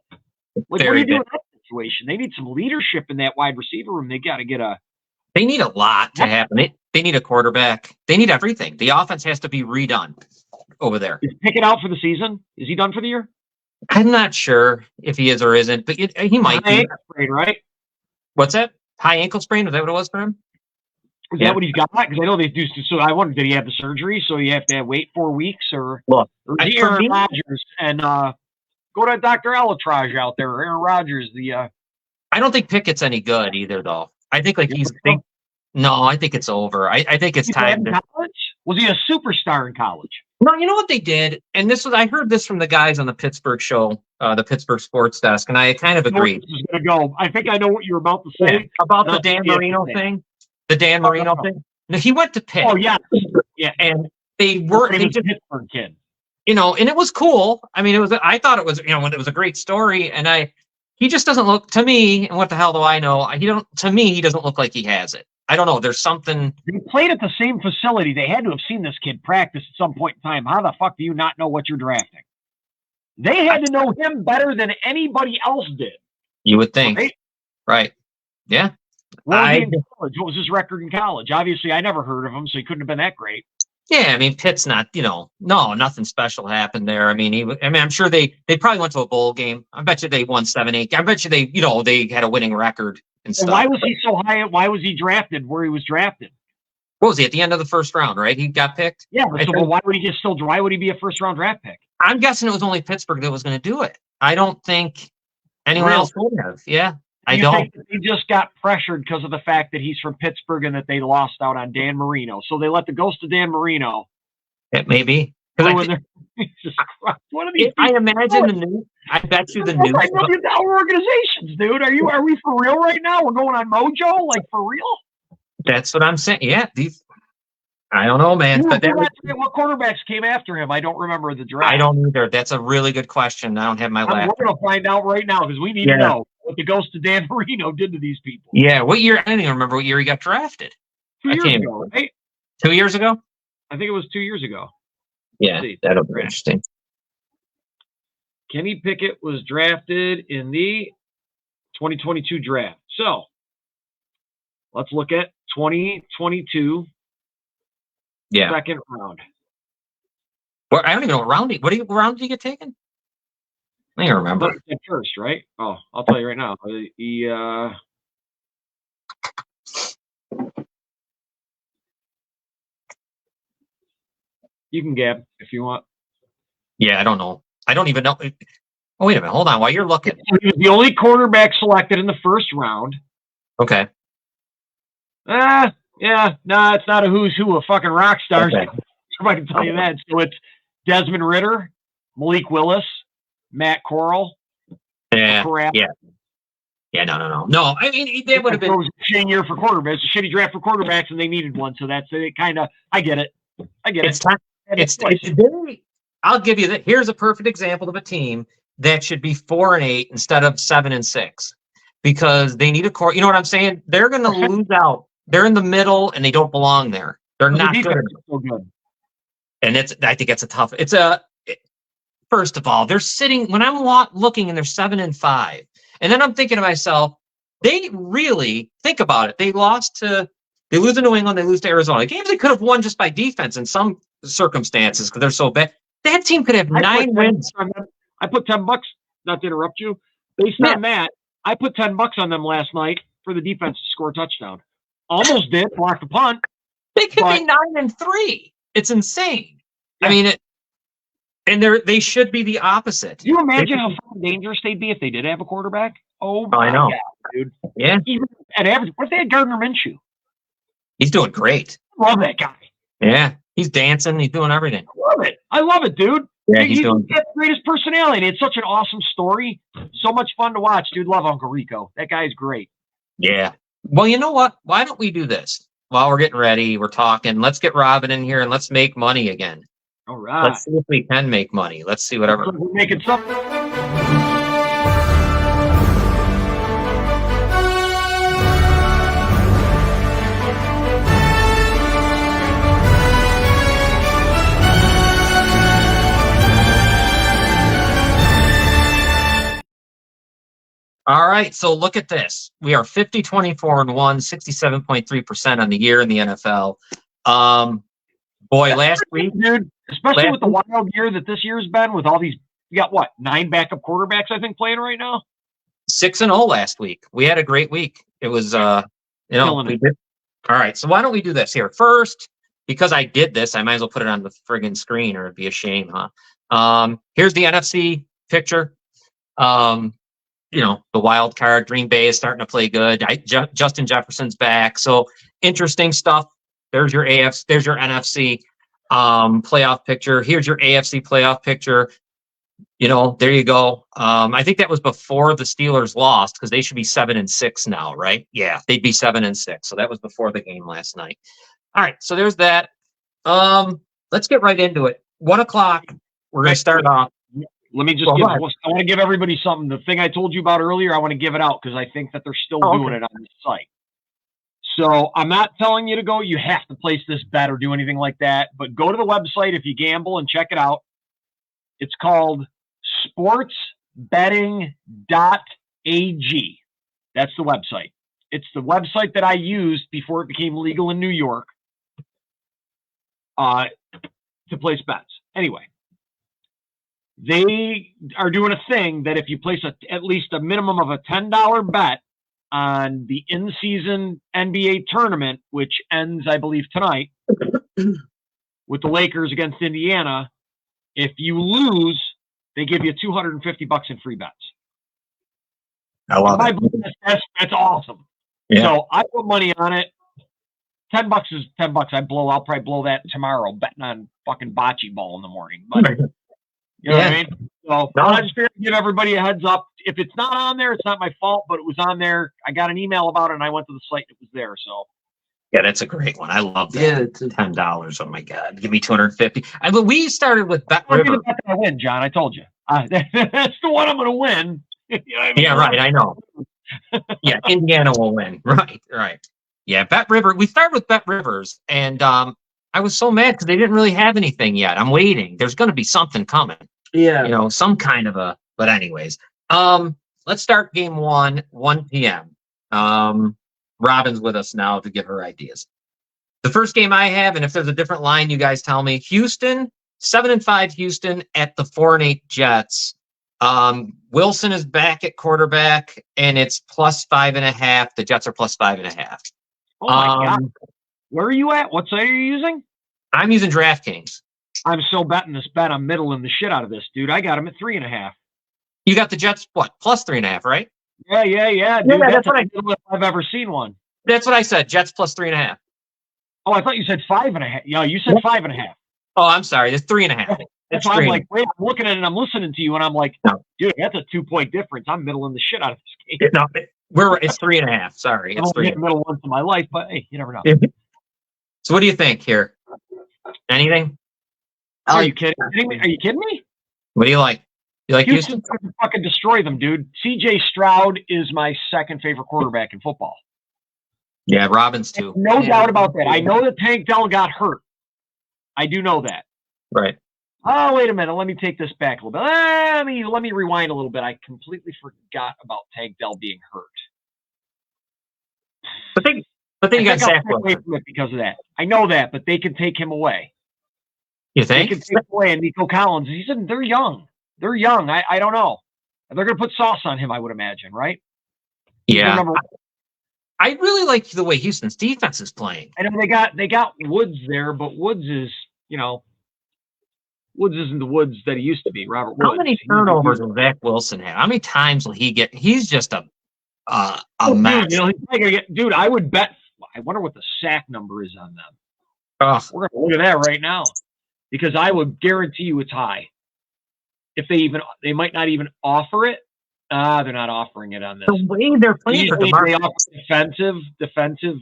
Like, what do you do in that situation? They need some leadership in that wide receiver room. They got to get They need a lot to happen. They need a quarterback. They need everything. The offense has to be redone over there. Is Pickett out for the season? Is he done for the year? I'm not sure if he is or isn't, but he might be. Ankle sprain, right? What's that? High ankle sprain? Was that what it was for him? Is that what he's got? Because I know they do. So I wondered, did he have the surgery? So you have to wait 4 weeks, or is he Aaron Rodgers and go to Dr. Elatrage out there, Aaron Rodgers. I don't think Pickett's any good either, though. I think no, I think it's over. I think it's time to. College? Was he a superstar in college? No, you know what they did, and I heard this from the guys on the Pittsburgh show, the Pittsburgh Sports Desk, and I kind of agreed. This is going to go. I think I know what you were about to say about the Dan Marino thing. The Dan Marino thing. No, he went to Pitt. Oh yeah, and they were a Pittsburgh kid. And it was cool. I mean, I thought it was, when it was a great story, and he just doesn't look to me. And what the hell do I know? To me, he doesn't look like he has it. I don't know. There's something. They played at the same facility. They had to have seen this kid practice at some point in time. How the fuck do you not know what you're drafting? They had to know him better than anybody else did. You would think. Right. Yeah. What was he in college? What was his record in college? Obviously, I never heard of him, so he couldn't have been that great. Yeah, I mean, Pitt's not, no, nothing special happened there. I mean, I'm sure they probably went to a bowl game. I bet you they won 7-8. I bet you they had a winning record and stuff. Why was he so high? Why was he drafted where he was drafted? What was he, at the end of the first round, right? He got picked? Yeah, but why would he why would he be a first round draft pick? I'm guessing it was only Pittsburgh that was going to do it. I don't think anyone else would have. Yeah. I don't. He just got pressured because of the fact that he's from Pittsburgh and that they lost out on Dan Marino. So they let the ghost of Dan Marino. It may be. What are these? I imagine the news. I bet you the news. Organizations, dude. Are we for real right now? We're going on Mojo, like for real? That's what I'm saying. Yeah. I don't know, man. But what quarterbacks came after him? I don't remember the draft. I don't either. That's a really good question. I don't have my laptop. We're going to find out right now because we need to know what the ghost of Dan Marino did to these people. Yeah. What year? I don't even remember what year he got drafted. 2 years ago, right? 2 years ago? I think it was 2 years ago. Yeah, that'll be interesting. Kenny Pickett was drafted in the 2022 draft. So let's look at 2022 second round. Well, I don't even know what round round did he get taken? I don't remember. First, right? Oh, I'll tell you right now. You can gab if you want. Yeah, I don't know. I don't even know. Oh, wait a minute. Hold on. While you're looking. He was the only quarterback selected in the first round. Okay. Yeah. No, it's not a who's who of fucking rock stars. Okay. I can tell you that. So it's Desmond Ridder, Malik Willis, Matt Corral. Yeah. Yeah, no. No, I mean, they would have been. It was a shitty year for quarterbacks, a shitty draft for quarterbacks, and they needed one. So that's it. I get it. It's time. It's very. I'll give you that. Here's a perfect example of a team that should be 4-8 instead of 7-6, because they need a core. You know what I'm saying? They're going to lose out. They're in the middle, and they don't belong there. They're not good. So good. And I think it's a tough. First of all, they're sitting when I'm looking, and they're 7-5, and then I'm thinking to myself, they really think about it. They lose to New England. They lose to Arizona. Games they could have won just by defense, and some circumstances because they're so bad. That team could have I put 9 wins. I put $10. Not to interrupt you. Based on that, I put $10 on them last night for the defense to score a touchdown. Almost did, blocked the punt. They could be 9-3. It's insane. Yeah. I mean, they should be the opposite. Do you imagine how dangerous they'd be if they did have a quarterback? Oh I know, God, dude. Yeah. Even at average, what if they had Gardner Minshew? He's doing great. Love that guy. Yeah, he's dancing. He's doing everything. I love it, dude. Yeah, he's got the greatest personality. It's such an awesome story. So much fun to watch, dude. Love Uncle Rico. That guy's great. Yeah. Well, you know what? Why don't we do this? While we're getting ready, we're talking. Let's get Robin in here and let's make money again. All right. Let's see if we can make money. Let's see whatever. We're making something. All right, so look at this. We are 50-24-1, 67.3% on the year in the NFL. Boy, last week, dude, especially with the wild year that this year's been, with all these, you got what, 9 backup quarterbacks, I think, playing right now? 6-0 last week. We had a great week. It was, we did. All right, so why don't we do this here? First, because I did this, I might as well put it on the friggin' screen or it'd be a shame, huh? Here's the NFC picture. The wild card, Green Bay is starting to play good. Justin Jefferson's back. So interesting stuff. There's your AFC, there's your NFC playoff picture. Here's your AFC playoff picture. There you go. I think that was before the Steelers lost because they should be 7-6 now, right? Yeah, they'd be 7-6. So that was before the game last night. All right, so there's that. Let's get right into it. 1 o'clock. We're going to start off. Let me just I want to give everybody something. The thing I told you about earlier, I want to give it out because I think that they're still doing it on the site. So I'm not telling you to go. You have to place this bet or do anything like that. But go to the website if you gamble and check it out. It's called sportsbetting.ag. That's the website. It's the website that I used before it became legal in New York to place bets. Anyway. They are doing a thing that if you place at least a minimum of a $10 bet on the in-season NBA tournament, which ends, I believe, tonight with the Lakers against Indiana, if you lose, they give you $250 in free bets. I love it. That's awesome. Yeah. So I put money on it. $10 is $10. I'll probably blow that tomorrow betting on fucking bocce ball in the morning. But you know what I mean? So I just figured to give everybody a heads up. If it's not on there, it's not my fault, but it was on there. I got an email about it and I went to the site and it was there. So yeah, that's a great one. I love that. Yeah, it's $10. Oh my God. Give me $250. We started with Bet River. I win, John. I told you. That's the one I'm gonna win. You know what I mean? Yeah, right. I know. Yeah, Indiana will win. Right. Yeah, Bet River. We started with Bet Rivers and I was so mad because they didn't really have anything yet. I'm waiting. There's going to be something coming. Yeah. Some kind of a. But anyways, let's start game 1, 1 p.m. Robin's with us now to give her ideas. The first game I have, and if there's a different line, you guys tell me. Houston, 7-5 Houston at the 4-8 Jets. Wilson is back at quarterback, and it's +5.5. The Jets are +5.5. Oh my God. Where are you at? What site are you using? I'm using DraftKings. I'm still betting this bet. I'm middling the shit out of this, dude. I got him at 3.5. You got the Jets, what, +3.5, right? Yeah, dude. Yeah, that's what I've ever seen one. That's what I said. Jets +3.5. Oh, I thought you said 5.5. Yeah, you said 5.5. Oh, I'm sorry. It's 3.5. That's why I'm like, wait, I'm looking at it and I'm listening to you and I'm like, dude, that's a 2-point difference. I'm middling the shit out of this game. No, it's 3.5. Sorry, it's 3. Middle once in my life, but hey, you never know. So, what do you think here? Anything? Are you kidding me? Are you kidding me? What do you like? You like Houston? To fucking destroy them, dude. C.J. Stroud is my second favorite quarterback in football. Yeah, Robbins too. No doubt about that. I know that Tank Dell got hurt. I do know that. Right. Oh, wait a minute. Let me take this back a little bit. Let me rewind a little bit. I completely forgot about Tank Dell being hurt. But then you got Zach away from it because of that. I know that, but they can take him away. You They think? can take away and Nico Collins. They're young. They're young. I don't know. They're going to put sauce on him, I would imagine, right? Yeah. I really like the way Houston's defense is playing. I know they got Woods there, but Woods is, Woods isn't the Woods that he used to be. Robert Woods. How many turnovers will Zach Wilson have? How many times will he get? He's just a mess. Dude, he's probably gonna get. Dude, I would bet. I wonder what the sack number is on them. We're gonna look at that right now, because I would guarantee you it's high. If they might not even offer it. They're not offering it on this. The way they're playing for DeMarcus, they offer defensive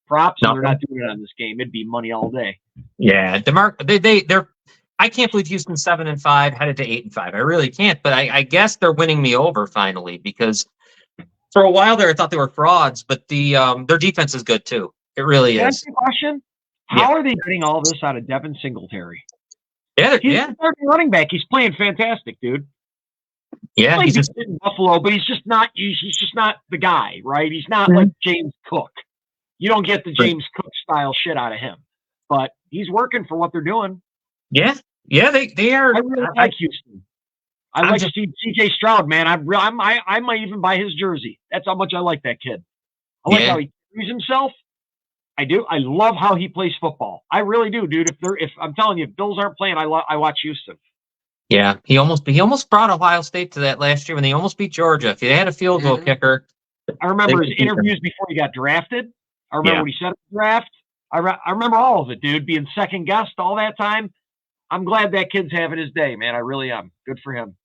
props, and they're not doing it on this game. It'd be money all day. Yeah, they're. I can't believe Houston's 7-5, headed to 8-5. I really can't, but I guess they're winning me over finally, because for a while there I thought they were frauds, but their defense is good too. It really is. Can I ask you a question? How are they getting all this out of Devin Singletary? Yeah, he's a starting running back. He's playing fantastic, dude. Yeah, he's just in Buffalo, but he's just not the guy, right? He's not like James Cook. You don't get the James Cook style shit out of him, but he's working for what they're doing. Yeah, they are. I really like Houston. I like to see CJ Stroud, man. I might even buy his jersey. That's how much I like that kid. I like how he carries himself. I do. I love how he plays football. I really do, dude. If I'm telling you, if Bills aren't playing, I watch Houston. Yeah, he almost brought Ohio State to that last year when they almost beat Georgia. If they had a field goal kicker, I remember his interviews before he got drafted. I remember what he said at the draft. I remember all of it, dude. Being second guessed all that time. I'm glad that kid's having his day, man. I really am. Good for him.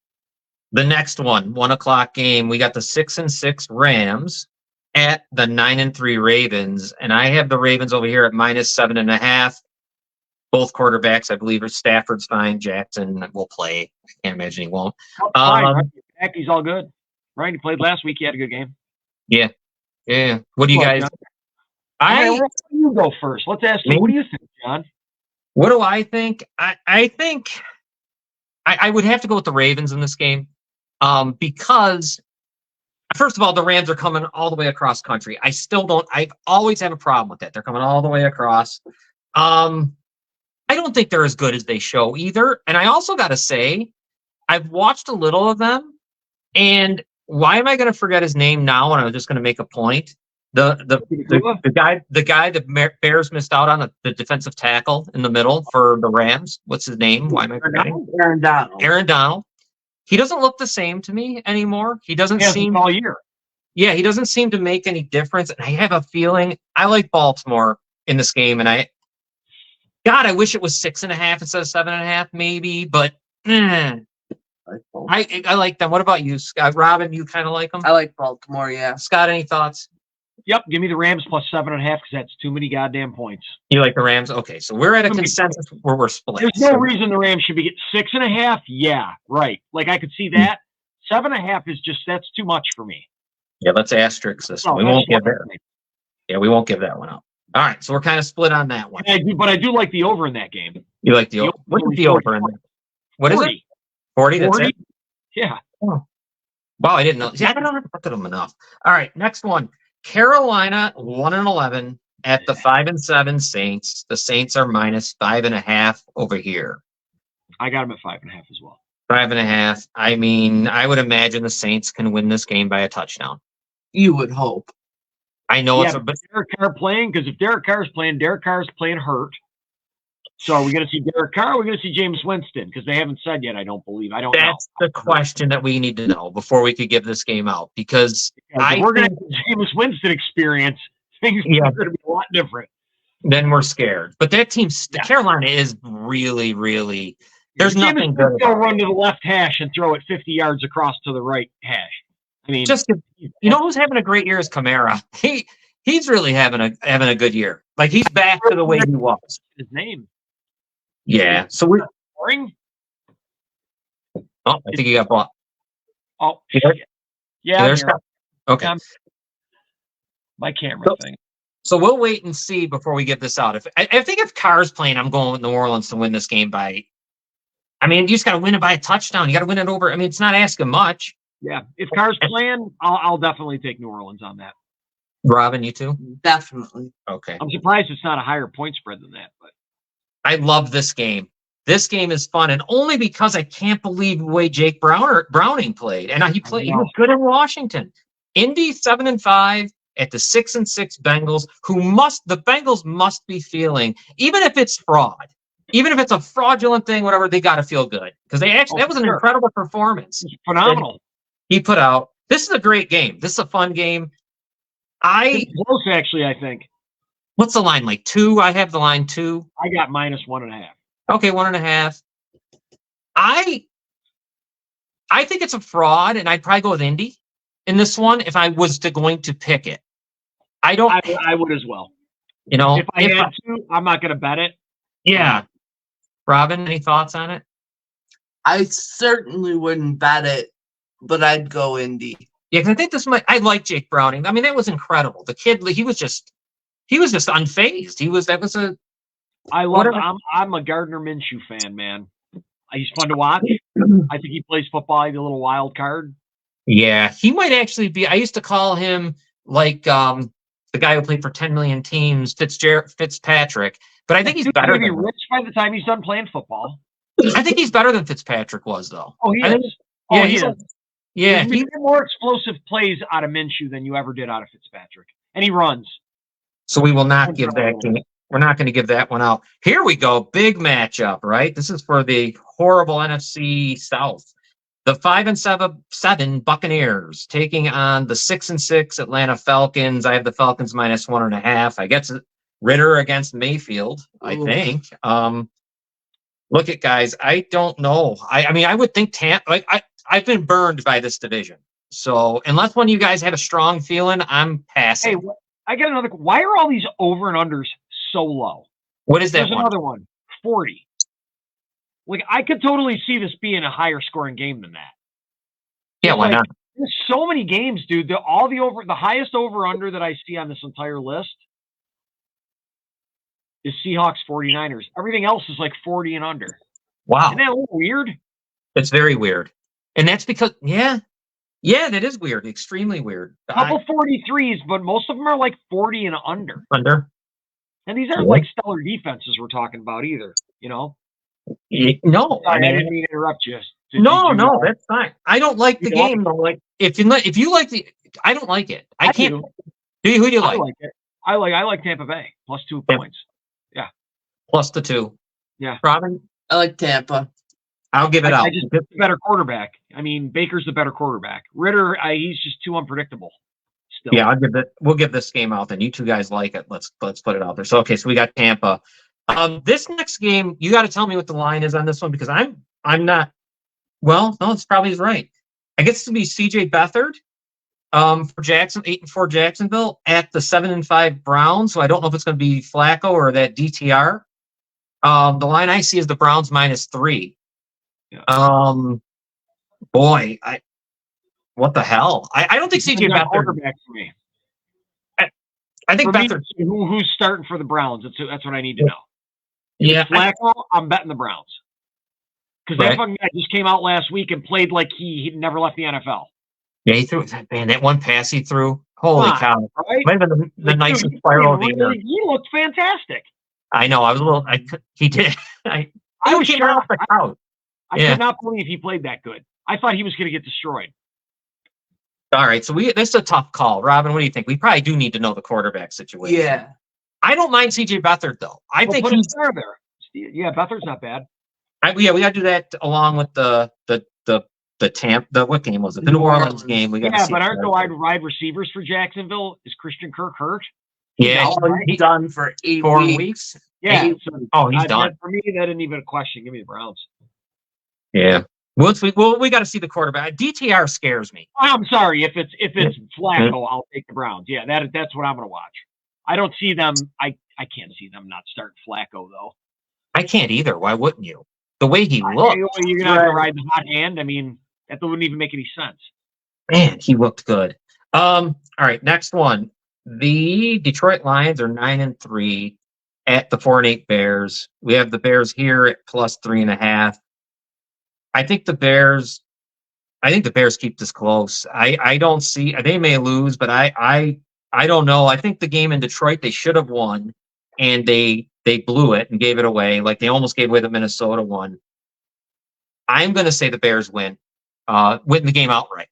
The next 1:00 game, we got the 6-6 Rams at the 9-3 Ravens, and I have the Ravens over here at -7.5. Both quarterbacks, I believe, are Stafford's fine. Jackson will play. I can't imagine he won't. He's all good. Right? He played last week. He had a good game. Yeah. What do you guys? You go first. Let's ask you. What do you think, John? What do I think? I think I would have to go with the Ravens in this game, because first of all, the Rams are coming all the way across country. I always have a problem with that. They're coming all the way across. I don't think they're as good as they show either. And I also got to say, I've watched a little of them, and why am I going to forget his name now when I'm just going to make a point? The guy that Bears missed out on, the defensive tackle in the middle for the Rams. What's his name? Why am I forgetting? Aaron Donald. Aaron Donald. He doesn't look the same to me anymore. He doesn't seem all year. Yeah, he doesn't seem to make any difference. And I have a feeling I like Baltimore in this game, and I wish it was 6.5 instead of 7.5, maybe. But I like them. What about you, Scott? Robin, you kind of like them? I like Baltimore. Yeah. Scott, any thoughts? Yep, give me the Rams plus 7.5 because that's too many goddamn points. You like the Rams? Okay, so we're at a consensus where we're split. There's no reason the Rams should be getting 6.5. Yeah, right. Like I could see that. 7.5 is that's too much for me. Yeah, let's asterisk this one. We won't give that. Yeah, we won't give that one up. All right, so we're kind of split on that one. But I do like the over in that game. You like the over? What is the over in that? What is it? 40. That's it. Yeah. Oh. Wow, I didn't know. Yeah, I don't look at them enough. All right, next one. Carolina 1-11 at the 5-7 Saints. The Saints are -5.5 over here. I got them at 5.5 as well. 5.5. I mean, I would imagine the Saints can win this game by a touchdown. You would hope. I know but Derek Carr playing, because if Derek Carr's playing hurt. So are we going to see Derek Carr? Or are we going to see James Winston? Because they haven't said yet. I don't believe. I don't know. That's the question that we need to know before we could give this game out. Because we're going to have the James Winston experience. Things are going to be a lot different. Then we're scared. But that team, Carolina, is really, really. There's nothing good. They'll run to the left hash and throw it 50 yards across to the right hash. I mean, you know who's having a great year is Kamara. He's really having a good year. Like he's back to the way he was. His name. Yeah. So we're boring. Oh, I think he got bought. Oh, yeah. Okay. My camera thing. So we'll wait and see before we get this out. I think if Carr's playing, I'm going with New Orleans to win this game by. I mean, you just got to win it by a touchdown. You got to win it over. I mean, it's not asking much. Yeah, if Carr's playing, I'll definitely take New Orleans on that. Robin, you too? Definitely. Okay. I'm surprised it's not a higher point spread than that, but I love this game. This game is fun, and only because I can't believe the way Jake Browning played, and he was good in Washington. Indy 7-5 at the 6-6 Bengals, the Bengals must be feeling, even if it's fraud, even if it's a fraudulent thing, whatever, they got to feel good because that was an incredible performance. Phenomenal. He put out. This is a great game. This is a fun game. It's close, actually, I think. What's the line? Like 2? I have the line 2. I got -1.5. Okay, 1.5. I think it's a fraud, and I'd probably go with Indy in this one if I was going to pick it. I would as well. You know, if I had to, I'm not going to bet it. Yeah. Robin, any thoughts on it? I certainly wouldn't bet it, but I'd go Indy. Yeah, because I think I like Jake Browning. I mean, that was incredible. The kid, he was just unfazed. I love him. I'm a Gardner Minshew fan, man. He's fun to watch. I think he plays football. He's a little wild card. Yeah, he might actually be. I used to call him like the guy who played for 10 million teams, Fitzpatrick. But I think he's better than rich by the time he's done playing football. I think he's better than Fitzpatrick was, though. Oh, he is. He is. Yeah, he did more explosive plays out of Minshew than you ever did out of Fitzpatrick, and he runs. So we will not give that game. We're not going to give that one out. Here we go. Big matchup, right? This is for the horrible NFC South. The 5-7 Buccaneers taking on the 6-6 Atlanta Falcons. I have the Falcons -1.5. I guess Ritter against Mayfield, I think. Look at guys. I don't know. I mean, I would think I've been burned by this division. So unless one of you guys have a strong feeling, I'm passing. Hey, I got another. Why are all these over and unders so low? What is that? There's another one. 40. Like, I could totally see this being a higher scoring game than that. Yeah, why not? There's so many games, dude. The highest over under that I see on this entire list is Seahawks 49ers. Everything else is like 40 and under. Wow. Isn't that a little weird? It's very weird. And that's because yeah, that is weird. Extremely weird. A couple 43s, but most of them are like 40 and under. And these aren't like stellar defenses we're talking about either, you know? No. I didn't mean to interrupt you. No, that's fine. I don't like the game though. Like if you like I don't like it. I can't. Do you? Who do you like? I like it. I like Tampa Bay +2 points. Yeah. Plus the 2. Yeah. Robin? I like Tampa. I'll give it out. I just the better quarterback. I mean, Baker's the better quarterback. Ritter, he's just too unpredictable. Still. Yeah, we'll give this game out. Then you two guys like it. Let's put it out there. So we got Tampa. This next game, you got to tell me what the line is on this one because I'm not. Well, no, it's probably right. I guess to be CJ Beathard for Jackson, 8-4 Jacksonville at the 7-5 Browns. So I don't know if it's going to be Flacco or that DTR. The line I see is the Browns -3. Yeah. Boy, what the hell? I don't think CJ Beathard. Quarterback for me. I think Beathard. Who's starting for the Browns? That's what I need to know. Yeah, Flacco, I'm betting the Browns. Because that fucking guy just came out last week and played like he never left the NFL. Yeah, he threw that one pass he threw. Holy cow! Right? Might have been the nicest spiral of the year. He looked fantastic. I know. I was a little. He did. I was shocked. off the couch. I could not believe he played that good. I thought he was going to get destroyed. All right, so this is a tough call, Robin. What do you think? We probably do need to know the quarterback situation. Yeah, I don't mind CJ Beathard though. I think he's there. Yeah, Beathard's not bad. We got to do that along with the what game was it? The New Orleans game. We got but aren't the wide receivers for Jacksonville? Is Christian Kirk hurt? Yeah, he's done for 4 weeks. Yeah. He's done. For me, that isn't even a question. Give me the Browns. Yeah. We got to see the quarterback. DTR scares me. I'm sorry. If it's Flacco, I'll take the Browns. Yeah, that's what I'm going to watch. I don't see them. I can't see them not starting Flacco though. I can't either. Why wouldn't you? The way he looked. You're going to have to ride the hot hand. I mean, that wouldn't even make any sense. Man, he looked good. All right, next one. The Detroit Lions are 9-3 at the 4-8 Bears. We have the Bears here at +3.5. I think the Bears keep this close. I don't see. They may lose, but I don't know. I think the game in Detroit they should have won, and they they blew it and gave it away. Like they almost gave away the Minnesota one. I'm going to say the Bears win the game outright.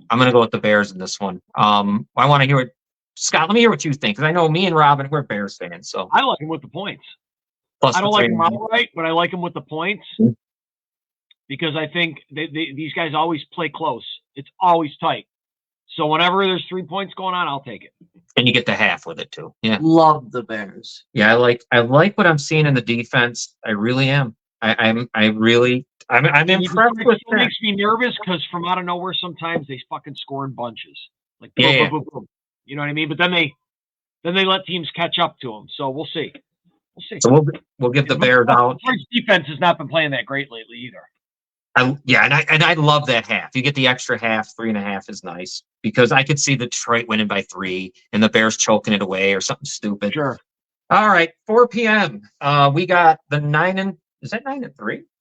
I'm going to go with the Bears in this one. I want to hear what Scott. Let me hear what you think, because I know me and Robin, we're Bears fans. So I like him with the points. plus I don't the like three. him outright, but I like him with the points Mhm. because I think these guys always play close. It's always tight. So whenever there's 3 points going on, I'll take it. And you get the half with it too. Yeah, Love the Bears. yeah. I like what I'm seeing in the defense. I really am. I'm impressed with It that. makes me nervous because from out of nowhere, sometimes they fucking score in bunches. Like boom, Yeah. boom, boom, boom. You know what I mean? But then they let teams catch up to them. So we'll see. We'll see. So we'll give the Bears out. Detroit's defense has not been playing that great lately either. And I love that half. You get the extra half, 3.5 is nice, because I could see the Detroit winning by 3 and the Bears choking it away or something stupid. Sure. All right, 4 p.m. We got the 9-3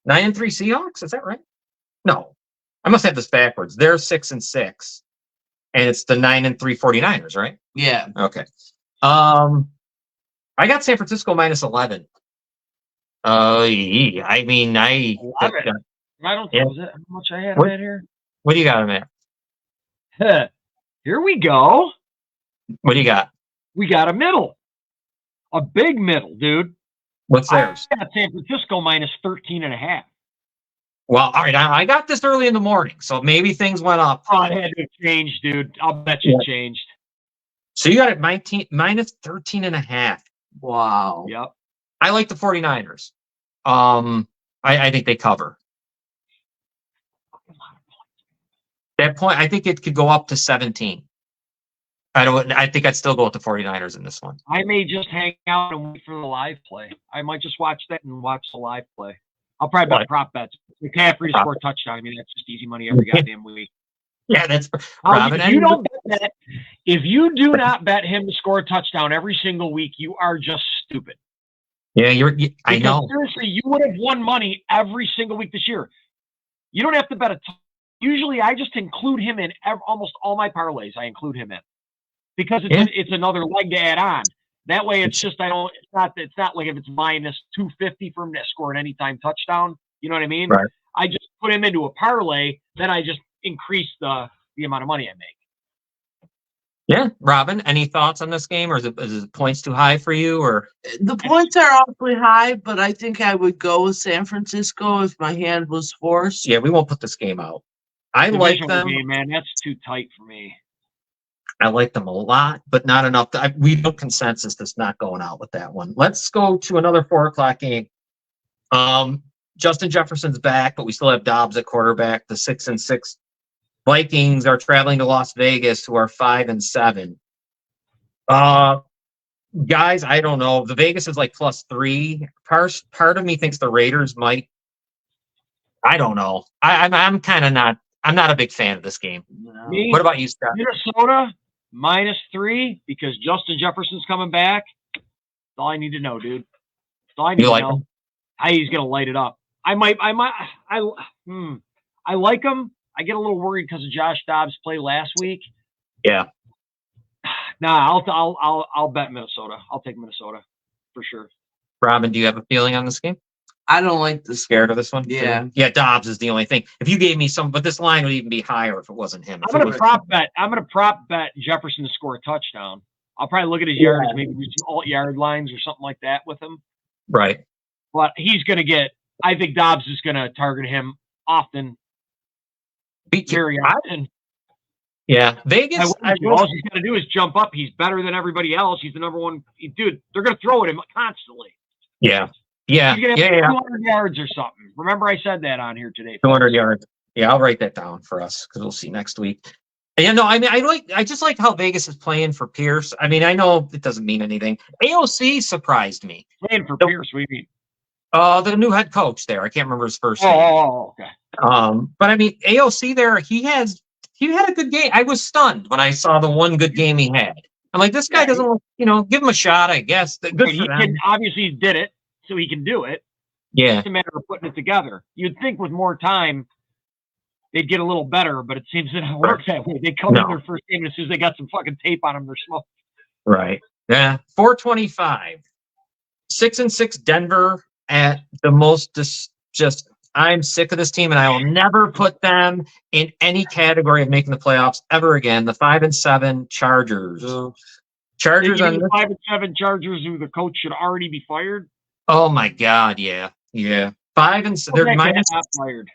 Seahawks. Is that right? No, I must have this backwards. They're 6-6, and it's the 9-3 49ers, right? Yeah. Okay. I got San Francisco -11. I mean, I don't Yeah. know. Is it how much I had that here? What do you got, man? Here we go. What do you got? We got a middle. A big middle, dude. What's theirs? I got San Francisco -13.5. Well, all right. I got this early in the morning, so maybe things went up. Oh, it had to have changed, dude. I'll bet you it changed. So you got it -13.5. Wow. Yep. I like the 49ers. I think they cover. That point, I think it could go up to 17. I think I'd still go with the 49ers in this one. I may just hang out and wait for the live play. I might just watch that and watch the live play. I'll probably bet prop bets. McCaffrey to score a touchdown. I mean, that's just easy money every goddamn week. Yeah, that's Robin. If you don't bet that, if you do not bet him to score a touchdown every single week, you are just stupid. Yeah, I know. Seriously, you would have won money every single week this year. You don't have to bet a ton. Usually, I just include him in almost all my parlays. I include him in because it's another leg to add on. That way, it's just It's not like if it's -250 for him to score an anytime touchdown. You know what I mean? Right. I just put him into a parlay. Then I just increase the amount of money I make. Yeah, Robin. Any thoughts on this game, or is it points too high for you? Or The points are awfully high, but I think I would go with San Francisco if my hand was forced. yeah, we won't put this game out. I like Divisional them. game, man. That's too tight for me. I like them a lot, but not enough. We know consensus that's not going out with that one. Let's go to another 4:00 game. Justin Jefferson's back, but we still have Dobbs at quarterback. The 6-6 Vikings are traveling to Las Vegas, who are 5-7. Guys, I don't know. The Vegas is like +3. Part of me thinks the Raiders might. I don't know. I'm kind of not. I'm not a big fan of this game. No. Me, What about you, Scott? Minnesota -3 because Justin Jefferson's coming back. That's all I need to know, dude. That's all I need You to like know. him? How he's gonna light it up. I like him. I get a little worried because of Josh Dobbs' play last week. Yeah. Nah, I'll bet Minnesota. I'll take Minnesota for sure. Robin, do you have a feeling on this game? I don't like this. Scared of this one? Yeah. Yeah, Dobbs is the only thing. If you gave me some, but this line would even be higher if it wasn't him. I'm gonna prop bet Jefferson to score a touchdown. I'll probably look at his yards, maybe do some alt yard lines or something like that with him. Right. But he's gonna get. I think Dobbs is gonna target him often, very often. Yeah, Vegas. All he's gonna do is jump up. He's better than everybody else. He's the number one dude. They're gonna throw at him constantly. Yeah. He's gonna have 200 yards or something. Remember, I said that on here today. 200 yards. Yeah, I'll write that down for us because we'll see next week. And I mean, I just like how Vegas is playing for Pierce. I mean, I know it doesn't mean anything. AOC surprised me. Playing for Pierce, what do you mean? The new head coach there. I can't remember his first name. Oh, okay. But I mean, AOC there, he had a good game. I was stunned when I saw the one good game he had. I'm like, this guy doesn't, give him a shot, I guess. Obviously, he did it, so he can do it. Yeah. It's a matter of putting it together. You'd think with more time, they'd get a little better, but it seems to not work that way. They come in their first game, and as soon as they got some fucking tape on them, they're smoking. Right. Yeah. 425. 6-6 Denver at the most. Just I'm sick of this team, and I will never put them in any category of making the playoffs ever again. The 5-7 Chargers. Chargers on the 5-7 Chargers, who the coach should already be fired. Oh my God, yeah. 5-7. They're fired.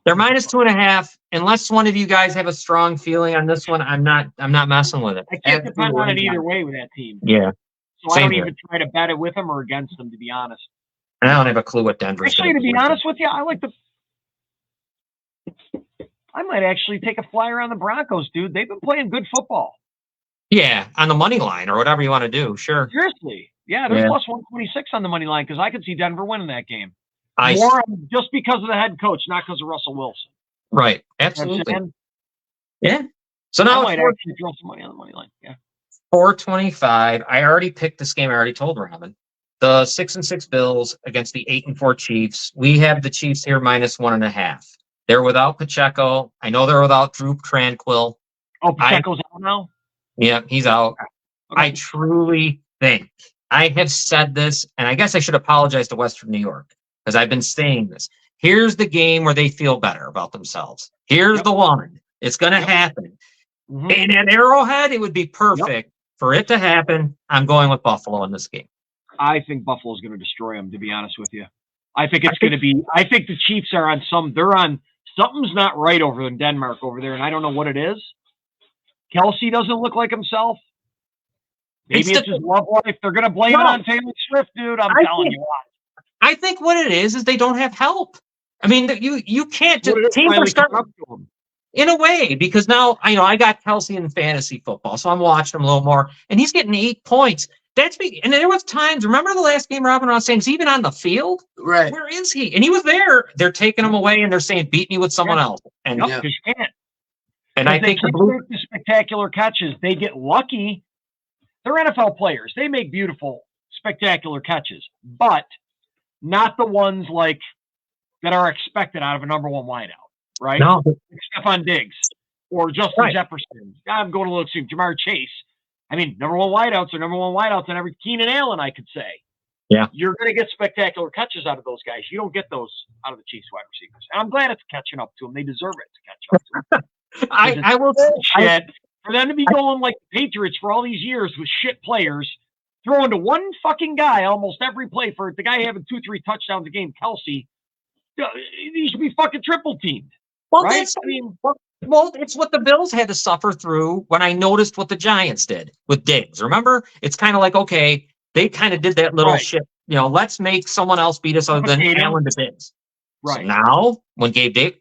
They're -2.5. Unless one of you guys have a strong feeling on this one, I'm not messing with it. I can't depend on it either way with that team. Yeah. So I don't even try to bet it with them or against them, to be honest. And I don't have a clue what Denver's actually, to be honest with you, I might actually take a flyer on the Broncos, dude. They've been playing good football. Yeah, on the money line or whatever you want to do. Sure. Seriously. Yeah, there's plus 126 on the money line because I could see Denver winning that game. Just because of the head coach, not because of Russell Wilson. Right. Absolutely. Yeah. So now I might actually throw some money on the money line. Yeah. 425. I already picked this game. I already told Robin. The 6-6 Bills against the 8-4 Chiefs. We have the Chiefs here -1.5. They're without Pacheco. I know they're without Drew Tranquill. Oh, Pacheco's out now? Yeah, he's out. Okay. I truly think, I have said this, and I guess I should apologize to Western New York, because I've been saying this. Here's the game where they feel better about themselves. Here's the one. It's going to happen. Mm-hmm. And at Arrowhead, it would be perfect for it to happen. I'm going with Buffalo in this game. I think Buffalo's going to destroy them, to be honest with you. I think the Chiefs are on something's not right over in Denmark over there, and I don't know what it is. Kelsey doesn't look like himself. Maybe it's his love life. They're going to blame it on Taylor Swift, dude. I'm telling you what. I think what it is they don't have help. I mean, you can't just teams are starting in a way, because now I got Kelsey in fantasy football, so I'm watching him a little more, and he's getting 8 points. And there was times. Remember the last game, Robin? I was saying, is he even on the field? Right. Where is he? And he was there. They're taking him away, and they're saying, "Beat me with someone else." And because you can't. And I think the spectacular catches, they get lucky. They're NFL players. They make beautiful, spectacular catches, but not the ones like that are expected out of a number one wideout, right? No. Stephon Diggs or Justin Jefferson. I'm going a little extreme. Jamar Chase. I mean, number one wideouts are number one wideouts, and every Keenan Allen, I could say. Yeah. You're going to get spectacular catches out of those guys. You don't get those out of the Chiefs wide receivers. And I'm glad it's catching up to them. They deserve it to catch up to them. I will say for them to be going like the Patriots for all these years with shit players, throwing to one fucking guy almost every play for the guy having 2-3 touchdowns a game, Kelsey, he should be fucking triple teamed. Well, right? It's what the Bills had to suffer through when I noticed what the Giants did with Diggs. Remember? It's kind of like, okay, they kind of did that little shit. Let's make someone else beat us other than Allen to Diggs. Right. So now, when Gabe Diggs,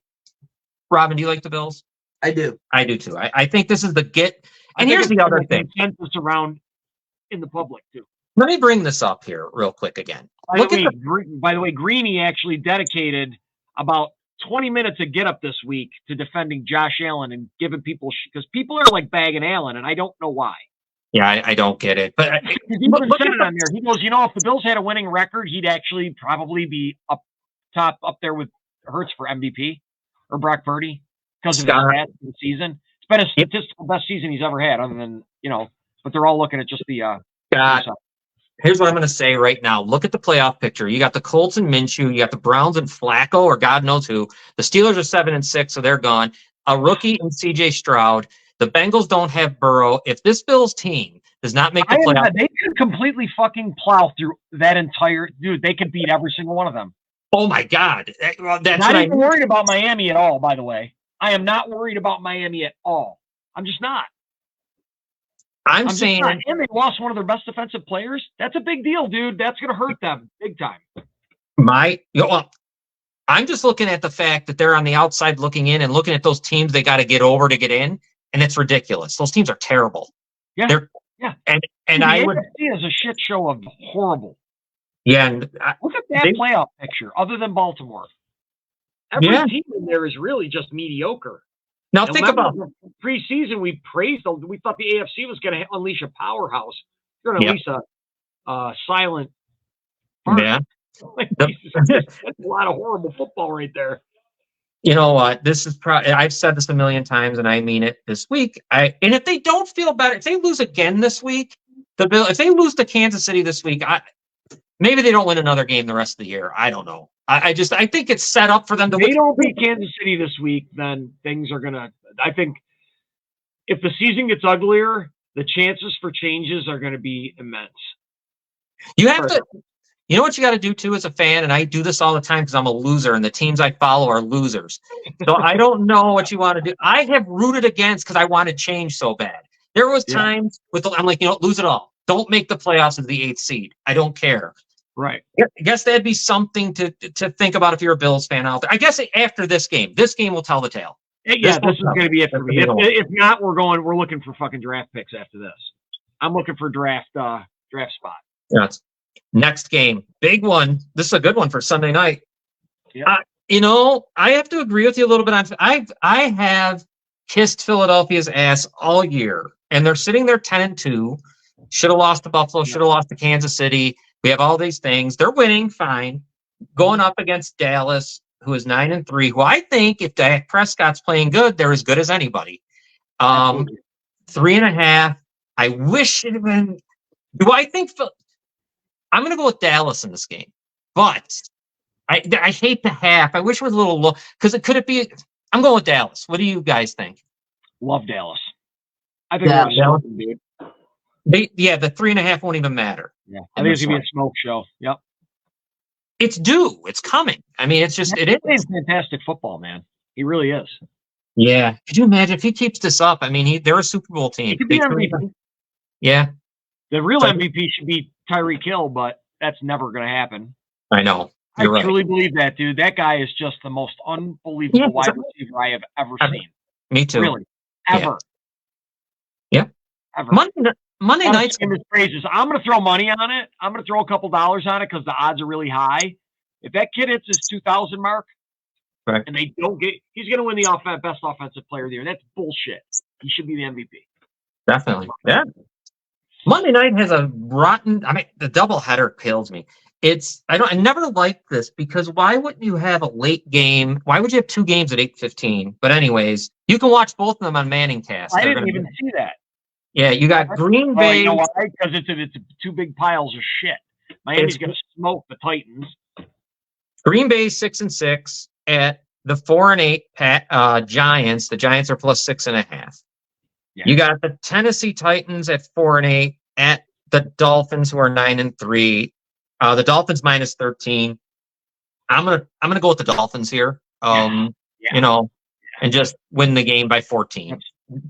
Robin, do you like the Bills? I do. I do too. I think this is the get. And here's the other thing. Consensus around in the public too. Let me bring this up here real quick again. By the way, Greeny actually dedicated about 20 minutes of Get Up this week to defending Josh Allen and giving people because people are like bagging Allen, and I don't know why. Yeah, I don't get it. But he even said it on there. He goes, if the Bills had a winning record, he'd actually probably be up there with Hurts for MVP or Brock Purdy. Because of his stats in the season. It's been a statistical best season he's ever had, other than, but they're all looking at just the Here's what I'm going to say right now. Look at the playoff picture. You got the Colts and Minshew. You got the Browns and Flacco, or God knows who. The Steelers are 7-6, so they're gone. A rookie and C.J. Stroud. The Bengals don't have Burrow. If this Bills team does not make the playoff, they could completely fucking plow through that entire dude. They could beat every single one of them. Oh my God, that's not even worried about Miami at all. By the way, I am not worried about Miami at all. I'm just not. I'm saying, and they lost one of their best defensive players. That's a big deal, dude. That's going to hurt them big time. I'm just looking at the fact that they're on the outside looking in and looking at those teams they got to get over to get in, and it's ridiculous. Those teams are terrible. Yeah, and the I would AFC is a shit show of horrible. Yeah, and look at that playoff picture. Other than Baltimore, every team in there is really just mediocre. Now think about preseason. We praised them. We thought the AFC was going to unleash a powerhouse. You're going to unleash a silent. Yeah, that's a lot of horrible football right there. You know what? This is I've said this a million times, and I mean it this week. And if they don't feel better, if they lose again this week, if they lose to Kansas City this week, Maybe they don't win another game the rest of the year. I don't know. I think it's set up for them to If they win. don't beat Kansas City this week, then things are gonna. I think if the season gets uglier, the chances for changes are going to be immense. You have to. You know what you got to do too as a fan, and I do this all the time because I'm a loser, and the teams I follow are losers. So I don't know what you want to do. I have rooted against because I wanted change so bad. There was times I'm like, lose it all. Don't make the playoffs as the 8th seed. I don't care. Right. I guess that'd be something to think about if you're a Bills fan out there. I guess after this game will tell the tale. Yeah, this is going to be it for me. If not, we're looking for fucking draft picks after this. I'm looking for draft spot. Yes. Next game, big one. This is a good one for Sunday night. Yeah. I have to agree with you a little bit on. I have kissed Philadelphia's ass all year, and they're sitting there 10-2. Should have lost to Buffalo. Should have lost to Kansas City. We have all these things. They're winning fine. Going up against Dallas, who is 9-3. Who I think, if Dak Prescott's playing good, they're as good as anybody. 3.5. I wish it had been. Do I think? I'm going to go with Dallas in this game, but I hate the half. I wish it was a little low because could it be? I'm going with Dallas. What do you guys think? Love Dallas. I think we're smoking, dude. The 3.5 won't even matter. Yeah, I think it's gonna be a smoke show. Yep. It's due. It's coming. I mean, it is fantastic football, man. He really is. Yeah. Could you imagine if he keeps this up? I mean, they're a Super Bowl team. He could be MVP. Yeah. The real MVP should be Tyreek Hill, but that's never going to happen. I know. I truly believe that, dude. That guy is just the most unbelievable wide receiver I have ever seen. Me too. Really. Ever. Yeah. Ever. Monday night's in his praises. I'm going to throw money on it. I'm going to throw a couple dollars on it because the odds are really high. If that kid hits his 2,000 mark, right, and they don't he's going to win the best offensive player of the year. That's bullshit. He should be the MVP. Definitely. Yeah. Monday night has a rotten. I mean, the doubleheader kills me. I never liked this because why wouldn't you have a late game? Why would you have 2 games at 8:15? But anyways, you can watch both of them on Manningcast. I didn't even see that. Yeah, you got Green Bay. You know why? Because it's 2 big piles of shit. Miami's going to smoke the Titans. Green Bay 6-6 at the 4-8 Giants. The Giants are plus 6.5. Yeah. You got the Tennessee Titans at 4-8 at the Dolphins, who are 9-3. The Dolphins minus 13. I'm gonna go with the Dolphins here. And just win the game by 14.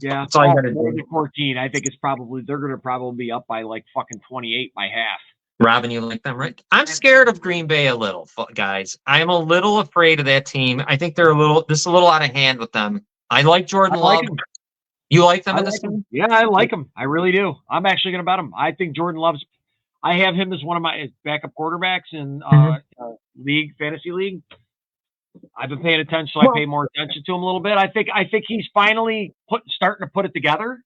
Yeah, that's all you gotta do. 14. I think they're gonna probably be up by like fucking 28 by half. Robin, you like them, right? I'm scared of Green Bay a little, guys. I'm a little afraid of that team. I think they're a little out of hand with them. I like Jordan Love. You like them in this game? Yeah, I like them. I really do. I'm actually going to bet them. I think Jordan Love's. I have him as one of my backup quarterbacks in fantasy league. I've been paying attention, so I pay more attention to him a little bit. I think he's finally starting to put it together.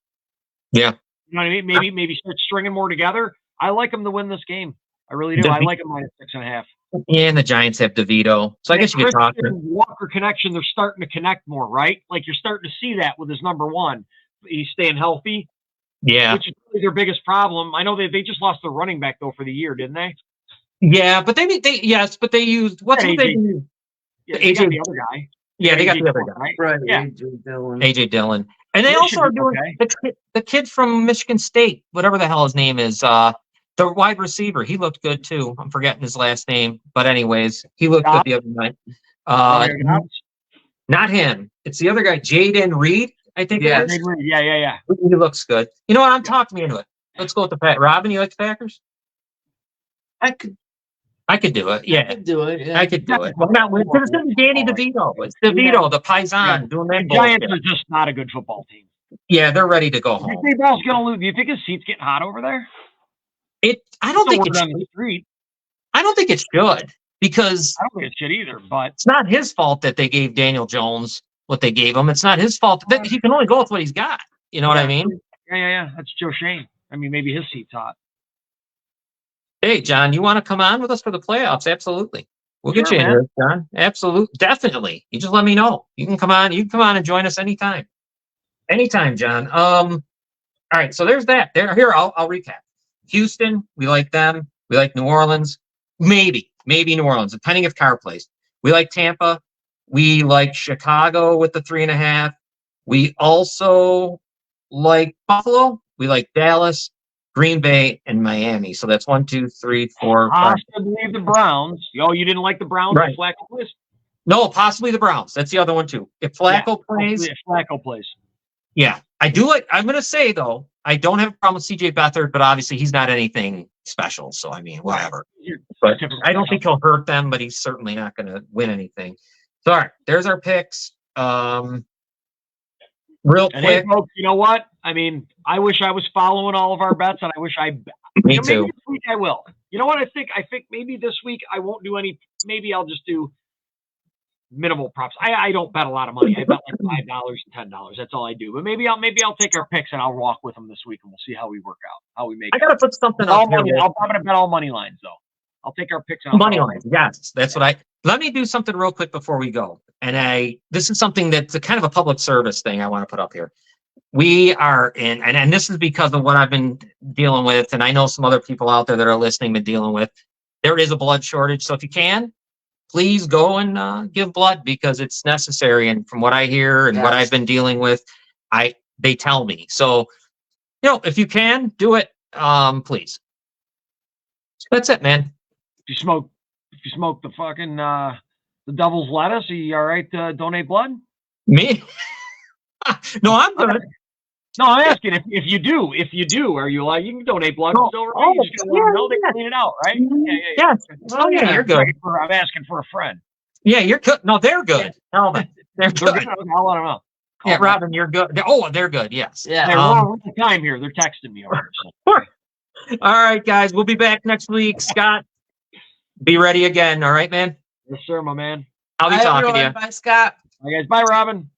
Yeah, you know what I mean. Maybe start stringing more together. I like him to win this game. I really do. I like him minus 6.5. Yeah, and the Giants have DeVito, so I guess you could talk. Walker connection. They're starting to connect more, right? Like you're starting to see that with his number one. He's staying healthy. Yeah, which is really their biggest problem. I know they just lost their running back though for the year, didn't they? Yeah, but they used what's AJ. They used? Yeah, they got the other guy. Yeah, they got the other guy. Right. Yeah. AJ Dillon. And they also are doing the kid from Michigan State, whatever the hell his name is, the wide receiver. He looked good too. I'm forgetting his last name. But anyways, he looked good the other night. Not him. It's the other guy, Jaden Reed, I think. Yeah, it is. Yeah. He looks good. You know what? I'm talking me into it. Let's go with the Packers. Robin, you like the Packers? I could do it. Yeah. I could do it. Yeah. I could do it. Well, not with Danny DeVito. It's DeVito, the Paisan, doing that. The Giants are just not a good football team. Yeah, they're ready to go home. Do you think ball's gonna lose? Do you think his seat's getting hot over there? I don't think it should. On the street. I don't think it should because I don't think it should either. But it's not his fault that they gave Daniel Jones what they gave him. It's not his fault that he can only go with what he's got. You know what I mean? Yeah. That's Joe Shane. I mean, maybe his seat's hot. Hey, John, you want to come on with us for the playoffs? Absolutely. We'll get you in here, John. Absolutely. Definitely. You just let me know. You can come on. You can come on and join us anytime. Anytime, John. All right. So there's that. Here, I'll recap. Houston, we like them. We like New Orleans. maybe New Orleans, depending if Carr plays. We like Tampa. We like Chicago with the 3.5. We also like Buffalo. We like Dallas, Green Bay, and Miami. So that's 1, 2, 3, 4, 5. Possibly the Browns. Oh, you didn't like the Browns? Right. Flacco plays? No, possibly the Browns. That's the other one too. If Flacco plays, if Flacco plays. yeah, I do like. I'm going to say though, I don't have a problem with CJ Beathard, but obviously he's not anything special. So I mean, whatever. But I don't think he'll hurt them, but he's certainly not going to win anything. So all right, there's our picks. Real And quick, hey, folks, you know what? I mean, I wish I was following all of our bets, and I wish me maybe too. this week I will. You know what? I think maybe this week I won't do any. Maybe I'll just do minimal props. I don't bet a lot of money. I bet like $5 and $10. That's all I do. But maybe I'll take our picks and I'll walk with them this week, and we'll see how we work out, how we make. I got to put something all up here. money. I'm going to bet all money lines though. I'll take our picks and I'll Money lines. Yes, that's what I. Let me do something real quick before we go. And this is something that's a kind of a public service thing I want to put up here. We are in, and this is because of what I've been dealing with, and I know some other people out there that are listening been dealing with. There is a blood shortage, so if you can, please go and give blood because it's necessary. And from what I hear and what I've been dealing with, they tell me. So, if you can, do it, please. That's it, man. If you smoke the fucking the devil's lettuce, are you all right to donate blood? Me? No, I'm good. No, I'm asking if you do, are you like you can donate blood? No. You just gotta let them know they clean it out, right? Yeah. Oh yeah, you're good. I'm asking for a friend. Yeah, you're good. No, they're good. Tell them they're good. I'll let them know. Yeah, Robin, you're good. Oh, they're good. Yes. Yeah. Hey, we're at the time here. They're texting me over. So. All right, guys. We'll be back next week. Scott, be ready again. All right, man. Yes, sir, my man. I'll be Bye, talking everyone. to you. Bye, Scott. All right, guys. Bye, Robin.